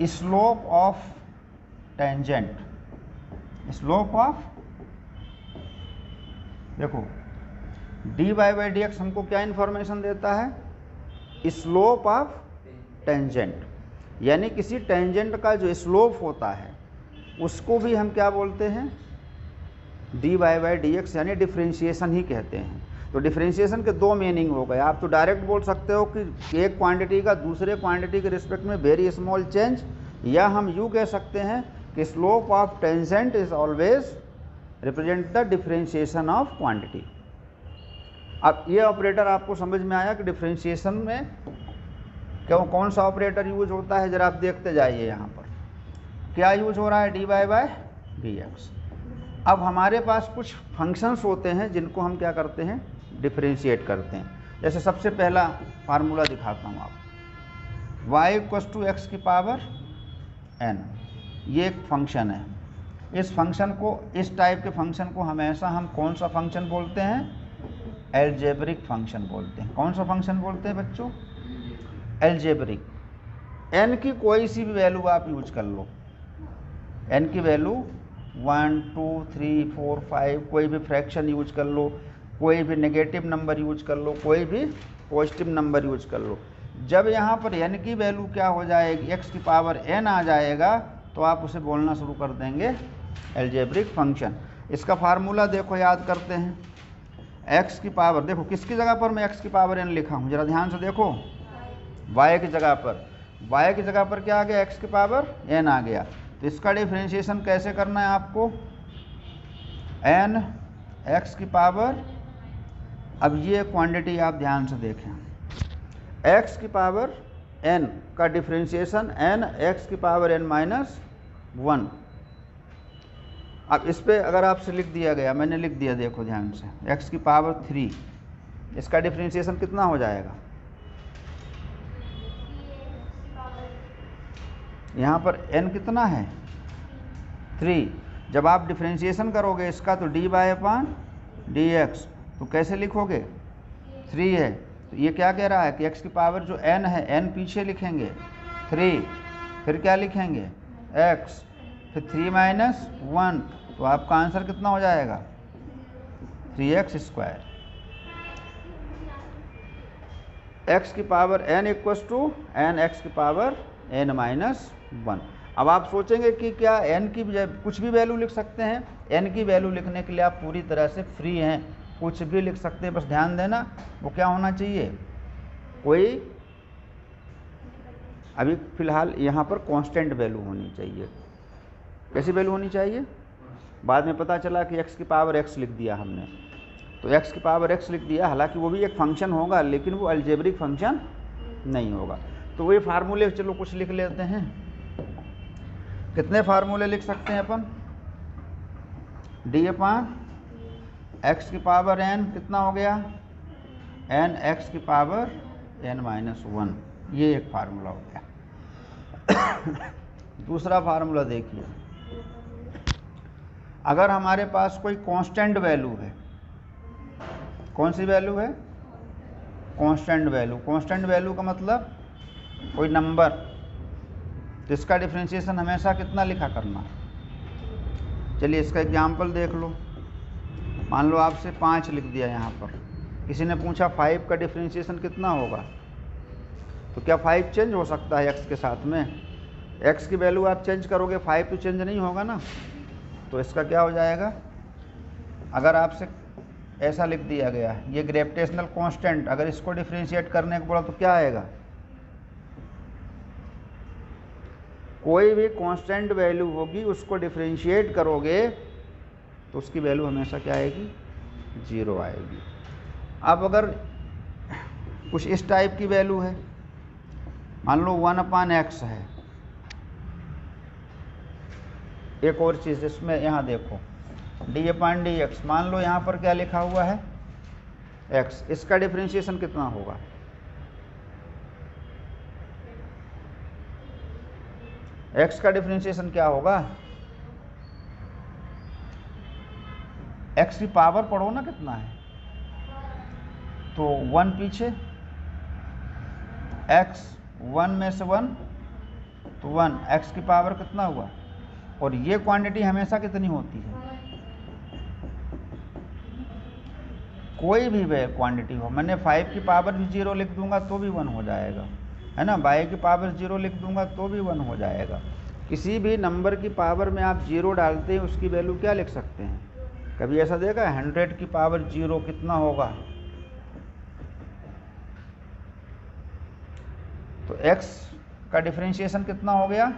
slope of tangent, slope of, देखो dy बाई dx हमको क्या इन्फॉर्मेशन देता है, स्लोप ऑफ टेंजेंट, यानी किसी टेंजेंट का जो स्लोप होता है उसको भी हम क्या बोलते हैं, dy बाई dx, यानी डिफरेंशिएशन ही कहते हैं। तो डिफरेंशिएशन के 2 मीनिंग हो गए, आप तो डायरेक्ट बोल सकते हो कि एक क्वांटिटी का दूसरे क्वांटिटी के रिस्पेक्ट में वेरी स्मॉल चेंज, या हम यूँ कह सकते हैं कि slope of tangent is always represent the differentiation of quantity. अब ये ऑपरेटर आपको समझ में आया कि डिफरेंशिएशन में क्यों कौन सा ऑपरेटर यूज होता है, जरा आप देखते जाइए यहाँ पर क्या यूज हो रहा है, dy बाई dx। अब हमारे पास कुछ फंक्शंस होते हैं जिनको हम क्या करते हैं, डिफरेंशिएट करते हैं। जैसे सबसे पहला फार्मूला दिखाता हूँ आपको, y इक्वल्स टू x की पावर n, ये एक फंक्शन है। इस फंक्शन को, इस टाइप के फंक्शन को हमेशा हम कौन सा फंक्शन बोलते हैं, एल्जेब्रिक फंक्शन बोलते हैं। कौन सा फंक्शन बोलते हैं बच्चों, एल्जेब्रिक। n की कोई सी भी वैल्यू आप यूज कर लो, n की वैल्यू 1 2 3 4 5, कोई भी फ्रैक्शन यूज कर लो, कोई भी नेगेटिव नंबर यूज कर लो, कोई भी पॉजिटिव नंबर यूज कर लो। जब यहाँ पर n की वैल्यू क्या हो जाएगी, x की पावर n आ जाएगा, तो आप उसे बोलना शुरू कर देंगे एल्जेब्रिक फंक्शन। इसका फार्मूला देखो, याद करते हैं, x की पावर, देखो किसकी जगह पर मैं x की पावर n लिखा हूँ, जरा ध्यान से देखो, y की जगह पर, y की जगह पर क्या आ गया, x की पावर n आ गया। तो इसका डिफरेंशिएशन कैसे करना है आपको, n एक्स की पावर, अब ये क्वांटिटी आप ध्यान से देखें, एक्स की पावर n का डिफ्रेंशिएशन n एक्स की पावर n माइनस 1। अब इस पे अगर आपसे लिख दिया गया, मैंने लिख दिया, देखो ध्यान से, x की पावर 3, इसका डिफ्रेंशिएशन कितना हो जाएगा? यहाँ पर n कितना है? 3। जब आप डिफ्रेंशिएशन करोगे इसका तो d/dx, तो कैसे लिखोगे? 3 है, तो ये क्या कह रहा है कि x की पावर जो n है, n पीछे लिखेंगे 3, फिर क्या लिखेंगे x, फिर 3 माइनस 1, तो आपका आंसर कितना हो जाएगा? 3x²। x की power n equals to n x की पावर n माइनस 1। अब आप सोचेंगे कि क्या n की कुछ भी वैल्यू लिख सकते हैं? n की वैल्यू लिखने के लिए आप पूरी तरह से फ्री हैं, कुछ भी लिख सकते हैं, बस ध्यान देना वो क्या होना चाहिए, कोई अभी फ़िलहाल यहाँ पर कांस्टेंट वैल्यू होनी चाहिए। कैसी वैल्यू होनी चाहिए? बाद में पता चला कि x की पावर x लिख दिया हमने, तो x की पावर x लिख दिया, हालांकि वो भी एक फंक्शन होगा लेकिन वो अलजेब्रिक फंक्शन नहीं होगा। तो वही फार्मूले चलो कुछ लिख लेते हैं। कितने फार्मूले लिख सकते हैं अपन? d/x की पावर n कितना हो गया? n x की पावर n माइनस 1, ये एक फार्मूला हो गया। दूसरा फार्मूला देखिए, अगर हमारे पास कोई कांस्टेंट वैल्यू है, कौन सी वैल्यू है? Constant value. कांस्टेंट वैल्यू का मतलब कोई नंबर, तो इसका डिफरेंशिएशन हमेशा कितना लिखा करना। चलिए इसका एग्जाम्पल देख लो। मान लो आपसे 5 लिख दिया यहाँ पर, किसी ने पूछा 5 का डिफरेंशिएशन कितना होगा, तो क्या 5 चेंज हो सकता है x के साथ में? x की वैल्यू आप चेंज करोगे, 5 तो चेंज नहीं होगा ना। तो इसका क्या हो जाएगा, अगर आपसे ऐसा लिख दिया गया, ये ग्रेविटेशनल कांस्टेंट, अगर इसको डिफरेंशिएट करने को बोला तो क्या आएगा? कोई भी कांस्टेंट वैल्यू होगी उसको डिफरेंशिएट करोगे तो उसकी वैल्यू हमेशा क्या आएगी? 0 आएगी। अब अगर कुछ इस टाइप की वैल्यू है, मान लो 1/x है। एक और चीज़ इसमें, यहाँ देखो d/dx, मान लो यहाँ पर क्या लिखा हुआ है? x, इसका डिफरेंशिएशन कितना होगा? x का डिफरेंशिएशन क्या होगा? x की पावर पढ़ो ना कितना है, तो 1 पीछे, x 1 में से 1 तो 1, x की पावर कितना हुआ? और ये क्वांटिटी हमेशा कितनी होती है? कोई भी क्वांटिटी हो, मैंने 5 की पावर भी 0 लिख दूंगा तो भी 1 हो जाएगा, है ना। 22 की पावर 0 लिख दूंगा तो भी 1 हो जाएगा। किसी भी नंबर की पावर में आप 0 डालते हैं, उसकी वैल्यू क्या लिख सकते हैं? कभी ऐसा देखा है 100 की पावर 0 कितना होगा? तो x का डिफरेंशिएशन कितना हो गया?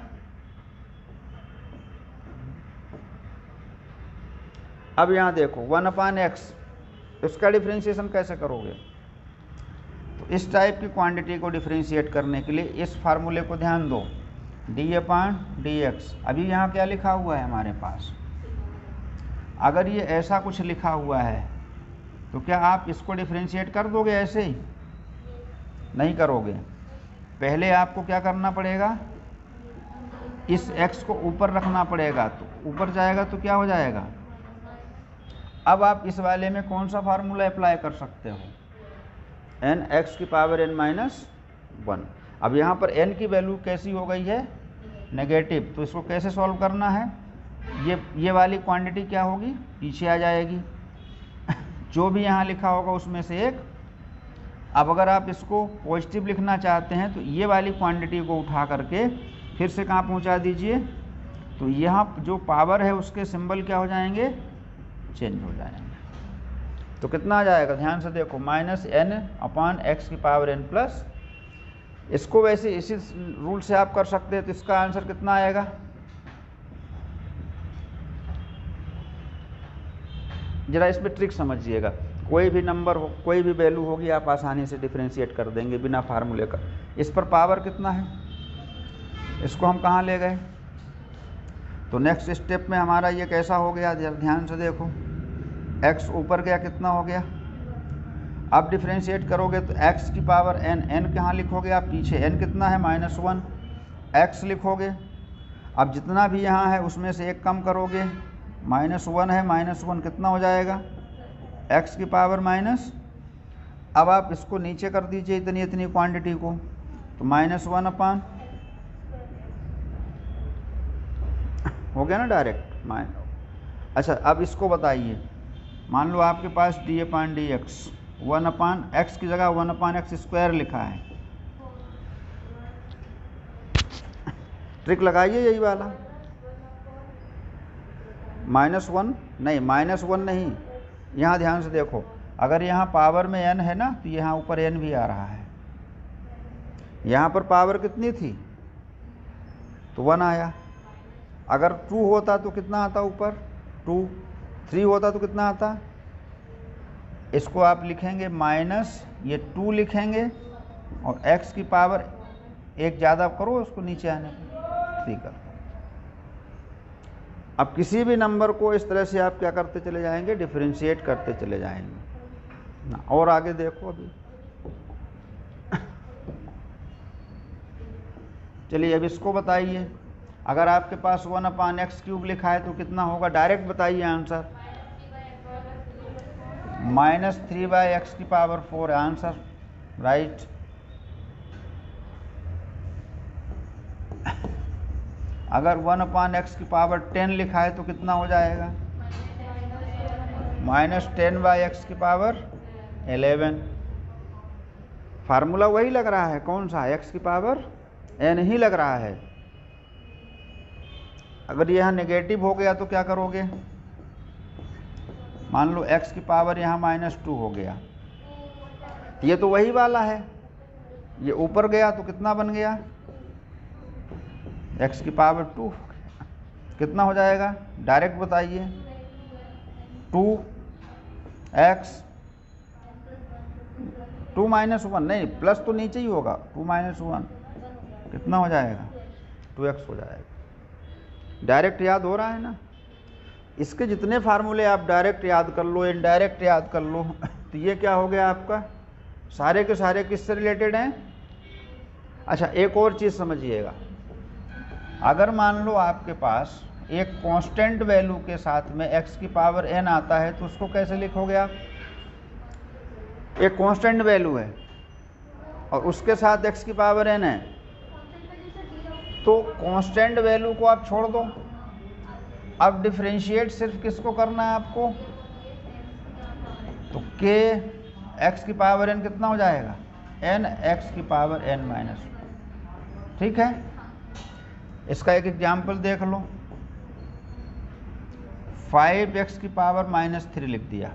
अब यहाँ देखो 1/x, इसका डिफरेंशिएशन कैसे करोगे? तो इस टाइप की क्वांटिटी को डिफरेंशिएट करने के लिए इस फार्मूले को ध्यान दो, d/dx। अभी यहाँ क्या लिखा हुआ है हमारे पास? अगर ये ऐसा कुछ लिखा हुआ है तो क्या आप इसको डिफरेंशिएट कर दोगे ऐसे ही? नहीं करोगे। पहले आपको क्या करना पड़ेगा? इस x को ऊपर रखना पड़ेगा, तो ऊपर जाएगा तो क्या हो जाएगा? अब आप इस वाले में कौन सा फार्मूला अप्लाई कर सकते हो? n x की पावर n माइनस 1। अब यहाँ पर n की वैल्यू कैसी हो गई है? नेगेटिव। तो इसको कैसे सॉल्व करना है? ये वाली क्वांटिटी क्या होगी? पीछे आ जाएगी। जो भी यहाँ लिखा होगा उसमें से एक। अब अगर आप इसको पॉजिटिव लिखना चाहते हैं तो ये वाली क्वांटिटी को उठा करके फिर से कहाँ पहुँचा दीजिए, तो यहाँ जो पावर है उसके सिंबल क्या हो जाएंगे? चेंज हो जाएंगे। तो कितना आ जाएगा? ध्यान से देखो, -n/x की पावर n प्लस, इसको वैसे इसी रूल से आप कर सकते हैं, तो इसका आंसर कितना आएगा? ज़रा इसमें ट्रिक समझिएगा, कोई भी नंबर हो, कोई भी वैल्यू होगी, आप आसानी से डिफ्रेंशिएट कर देंगे बिना फार्मूले का। इस पर पावर कितना है, इसको हम कहाँ ले गए, तो नेक्स्ट स्टेप में हमारा ये कैसा हो गया, जरा ध्यान से देखो, x ऊपर गया कितना हो गया, अब डिफ्रेंशिएट करोगे तो x की पावर n, n कहाँ लिखोगे आप पीछे, n कितना है -1, x लिखोगे। अब जितना भी यहाँ है उसमें से एक कम करोगे, -1 है, -1 कितना हो जाएगा, x की पावर माइनस, अब आप इसको नीचे कर दीजिए इतनी इतनी क्वांटिटी को, तो -1 अपान हो गया ना डायरेक्ट। अच्छा अब इसको बताइए, मान लो आपके पास d/dx 1/x की जगह 1/x² लिखा है, ट्रिक लगाइए यही वाला, -1 नहीं, -1 नहीं, यहाँ ध्यान से देखो, अगर यहाँ पावर में n है ना तो यहाँ ऊपर n भी आ रहा है, यहाँ पर पावर कितनी थी तो 1 आया, अगर 2 होता तो कितना आता ऊपर 2, 3 होता तो कितना आता, इसको आप लिखेंगे माइनस ये 2 लिखेंगे और x की पावर एक ज़्यादा करो उसको नीचे आने को 3 कर। अब किसी भी नंबर को इस तरह से आप क्या करते चले जाएंगे, डिफरेंशिएट करते चले जाएंगे ना। और आगे देखो अभी, चलिए अब इसको बताइए, अगर आपके पास 1/x³ लिखा है तो कितना होगा, डायरेक्ट बताइए आंसर, -3/x⁴ आंसर राइट। अगर 1/x⁻10 लिखा है तो कितना हो जाएगा, -10/x⁻11। फार्मूला वही लग रहा है, कौन सा, x⁻n ही लग रहा है। अगर यह नेगेटिव हो गया तो क्या करोगे, मान लो x की पावर यहाँ -2 हो गया, ये तो वही वाला है, ये ऊपर गया तो कितना बन गया, x की पावर 2 कितना हो जाएगा, डायरेक्ट बताइए, 2x 2 - 1 नहीं, प्लस तो नीचे ही होगा, 2 - 1 कितना हो जाएगा, 2x हो जाएगा। डायरेक्ट याद हो रहा है ना, इसके जितने फार्मूले आप डायरेक्ट याद कर लो, इनडायरेक्ट याद कर लो, तो ये क्या हो गया आपका, सारे के सारे किससे रिलेटेड हैं। अच्छा एक और चीज़ समझिएगा, अगर मान लो आपके पास एक कांस्टेंट वैल्यू के साथ में x⁻n आता है तो उसको कैसे लिखोगे आप, एक कांस्टेंट वैल्यू है और उसके साथ x⁻n है, तो कांस्टेंट वैल्यू को आप छोड़ दो, अब डिफरेंशिएट सिर्फ किसको करना है आपको, तो k x⁻n कितना हो जाएगा, n x⁻n-, ठीक है। इसका एक एग्जाम्पल देख लो, 5x⁻³ लिख दिया,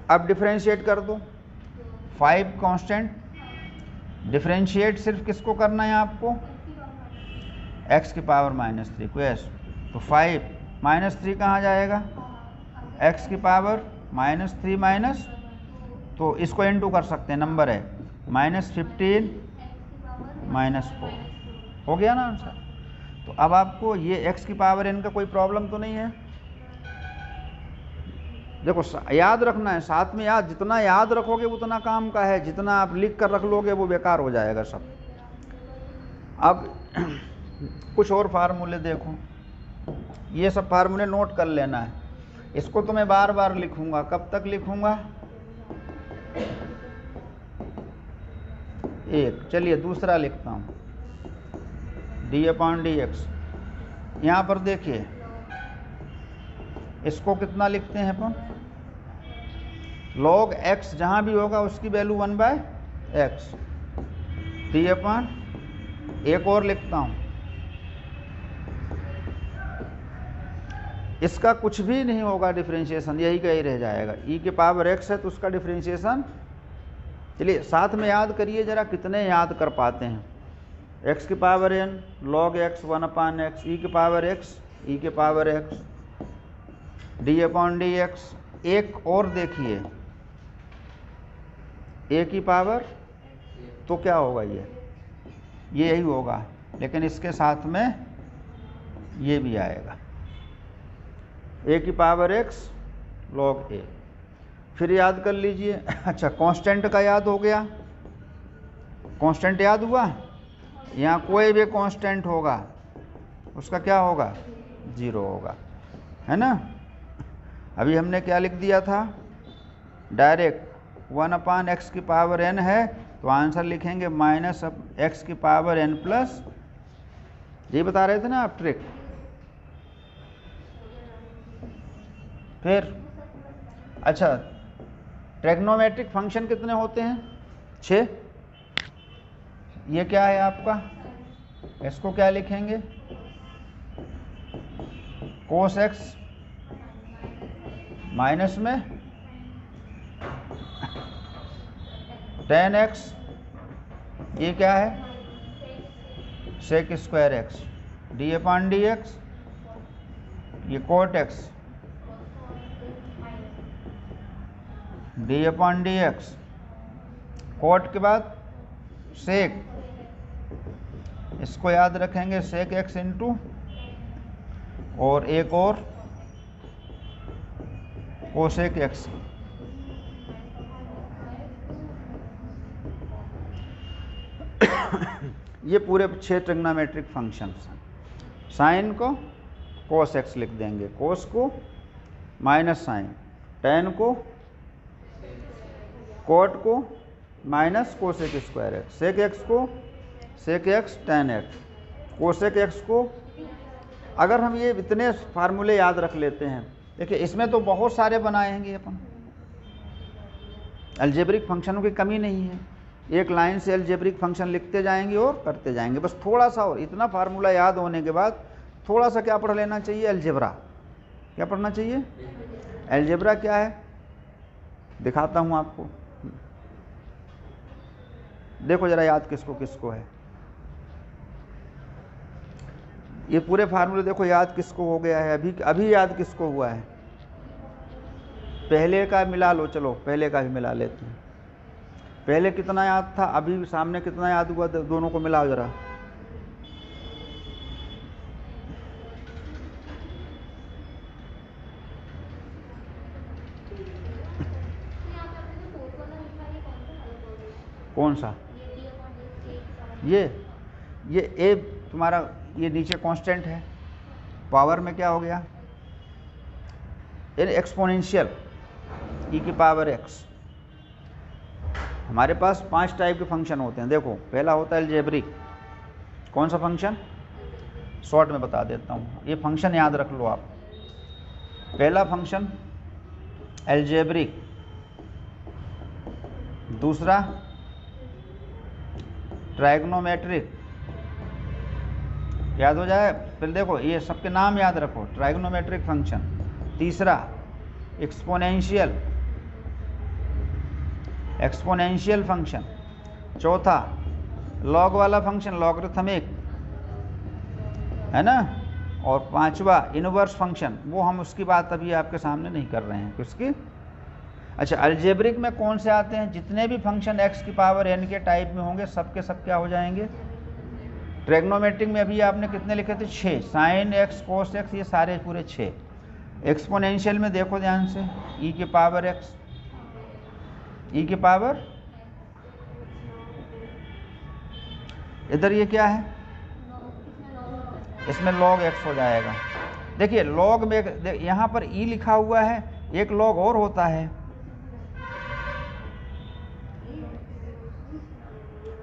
अब डिफरेंशिएट कर दो, 5 कांस्टेंट, डिफरेंशिएट सिर्फ किसको करना है आपको, x⁻³ को, यस, तो 5 -3 कहाँ जाएगा, x⁻³ तो इसको इनटू कर सकते हैं, नंबर है -15 -4, हो गया ना आंसर। तो अब आपको ये x⁻n का कोई प्रॉब्लम तो नहीं है, देखो याद रखना है, साथ में याद, जितना याद रखोगे उतना काम का है, जितना आप लिख कर रख लोगे वो बेकार हो जाएगा सब। अब कुछ और फार्मूले देखो, ये सब फार्मूले नोट कर लेना है, इसको तो मैं बार बार लिखूंगा, कब तक लिखूंगा, एक, चलिए दूसरा लिखता हूँ, d/dx, यहाँ पर देखिए इसको कितना लिखते हैं अपन, log x जहाँ भी होगा उसकी वैल्यू 1/x, एक और लिखता हूँ, इसका कुछ भी नहीं होगा डिफरेंशिएशन, यही का ही रह जाएगा, e⁻x है तो उसका डिफरेंशिएशन, चलिए साथ में याद करिए जरा, कितने याद कर पाते हैं, x⁻n log x 1/x, e⁻x D upon d x. एक और देखिए ए की पावर, तो क्या होगा ये यही होगा, लेकिन इसके साथ में ये भी आएगा, ए की पावर एक्स log ए। फिर याद कर लीजिए। अच्छा, कांस्टेंट का याद हो गया, कांस्टेंट याद हुआ। यहाँ कोई भी कांस्टेंट होगा उसका क्या होगा, 0 होगा, है ना। अभी हमने क्या लिख दिया था, डायरेक्ट 1 अपान एक्स की पावर n है तो आंसर लिखेंगे माइनस एक्स की पावर n प्लस, ये बता रहे थे ना आप ट्रिक। फिर अच्छा, ट्रिग्नोमेट्रिक फंक्शन कितने होते हैं, 6। ये क्या है आपका, इसको क्या लिखेंगे, कोस एक्स माइनस में टेन एक्स, ये क्या है, sec square x, d upon d x, ये cot x, d upon d x, cot के बाद सेक, इसको याद रखेंगे सेक एक्स इंटू, और एक और कोसेक एक्स। ये पूरे 6 ट्रिग्नोमेट्रिक फंक्शंस हैं। साइन को कोस एक्स लिख देंगे, कोस को माइनस साइन, टेन को, कोट को minus cosec square x, sec x को sec x tan x, cosec x को। अगर हम ये इतने फार्मूले याद रख लेते हैं, देखिए इसमें तो बहुत सारे बनाएंगे अपन, अलजेब्रिक फंक्शनों की कमी नहीं है, एक लाइन से अलजेब्रिक फंक्शन लिखते जाएंगे और करते जाएंगे। बस थोड़ा सा और, इतना फार्मूला याद होने के बाद थोड़ा सा क्या पढ़ लेना चाहिए, अलजेब्रा। क्या पढ़ना चाहिए, अलजेब्रा क्या है, दिखाता हूँ आपको, देखो जरा याद किसको किसको है। ये पूरे फार्मूले देखो याद किसको हो गया है, अभी याद किसको हुआ है, पहले का मिला लो, चलो पहले का भी मिला लेते हैं। पहले कितना याद था, अभी सामने कितना याद हुआ, दोनों को मिलाओ जरा। कौन सा, ये ए तुम्हारा, ये नीचे कांस्टेंट है, पावर में क्या हो गया, एक्सपोनेंशियल ई की पावर एक्स। हमारे पास 5 टाइप के फंक्शन होते हैं। देखो पहला होता है अलजेब्रिक, कौन सा फंक्शन, शॉर्ट में बता देता हूँ, ये फंक्शन याद रख लो आप। पहला फंक्शन अलजेब्रिक, दूसरा ट्राइग्नोमेट्रिक, याद हो जाए, फिर देखो ये सबके नाम याद रखो, ट्राइग्नोमेट्रिक फंक्शन। तीसरा एक्सपोनेंशियल फंक्शन। चौथा लॉग वाला फंक्शन, लॉगरिथमिक, है ना। और पांचवा इनवर्स फंक्शन, वो हम उसकी बात अभी आपके सामने नहीं कर रहे हैं, किसकी। अच्छा, अलजेब्रिक में कौन से आते हैं, जितने भी फंक्शन एक्स की पावर एन के टाइप में होंगे सबके सब क्या हो जाएंगे। ट्रिग्नोमेट्रिक में अभी आपने कितने लिखे थे, 6, साइन एक्स कोस एक्स, ये सारे पूरे 6। एक्सपोनेंशियल में देखो ध्यान से, ई की पावर एक्स, ई की पावर, इधर ये क्या है, इसमें log x हो जाएगा। देखिए log में यहाँ पर e लिखा हुआ है, एक log और होता है।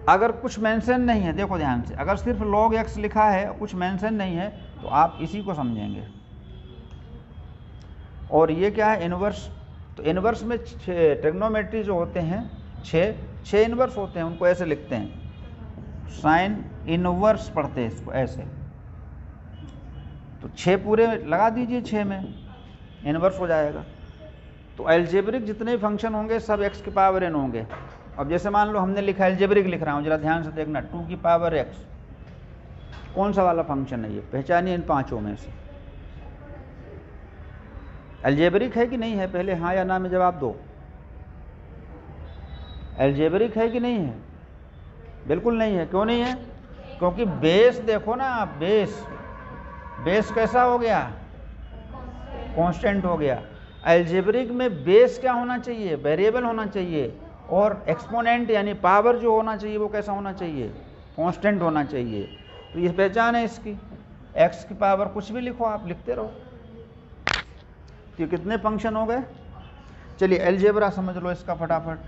अगर कुछ मेंशन नहीं है, देखो ध्यान से, अगर सिर्फ log x लिखा है, कुछ मेंशन नहीं है, तो आप इसी को समझेंगे। और ये क्या है, इनवर्स। तो इनवर्स में ट्रिग्नोमेट्री जो होते हैं 6 इनवर्स होते हैं, उनको ऐसे लिखते हैं, साइन इनवर्स पढ़ते हैं इसको ऐसे। तो 6 पूरे लगा दीजिए, 6 में इनवर्स हो जाएगा। तो अलजेब्रिक जितने फंक्शन होंगे सब x की पावर n होंगे। अब जैसे मान लो हमने लिखा अलजेब्रिक लिख रहा हूँ, जरा ध्यान से देखना, 2 की पावर x, कौन सा वाला फंक्शन है ये, पहचानिए इन 5 में से। अलजेब्रिक है कि नहीं है? पहले हाँ या ना में जवाब दो। अलजेब्रिक है कि नहीं है? बिल्कुल नहीं है। क्यों नहीं है? क्योंकि बेस देखो ना आप, बेस कैसा हो गया? कांस्टेंट हो गया। अलजेब्रिक में बेस क्या होना चाहिए? वेरिएबल होना चाहिए। और एक्सपोनेंट यानी पावर जो होना चाहिए वो कैसा होना चाहिए? कांस्टेंट होना चाहिए। तो ये पहचान है इसकी। एक्स की पावर कुछ भी लिखो आप, लिखते रहो। तो ये कितने फंक्शन हो गए? चलिए अलजेब्रा समझ लो इसका फटाफट।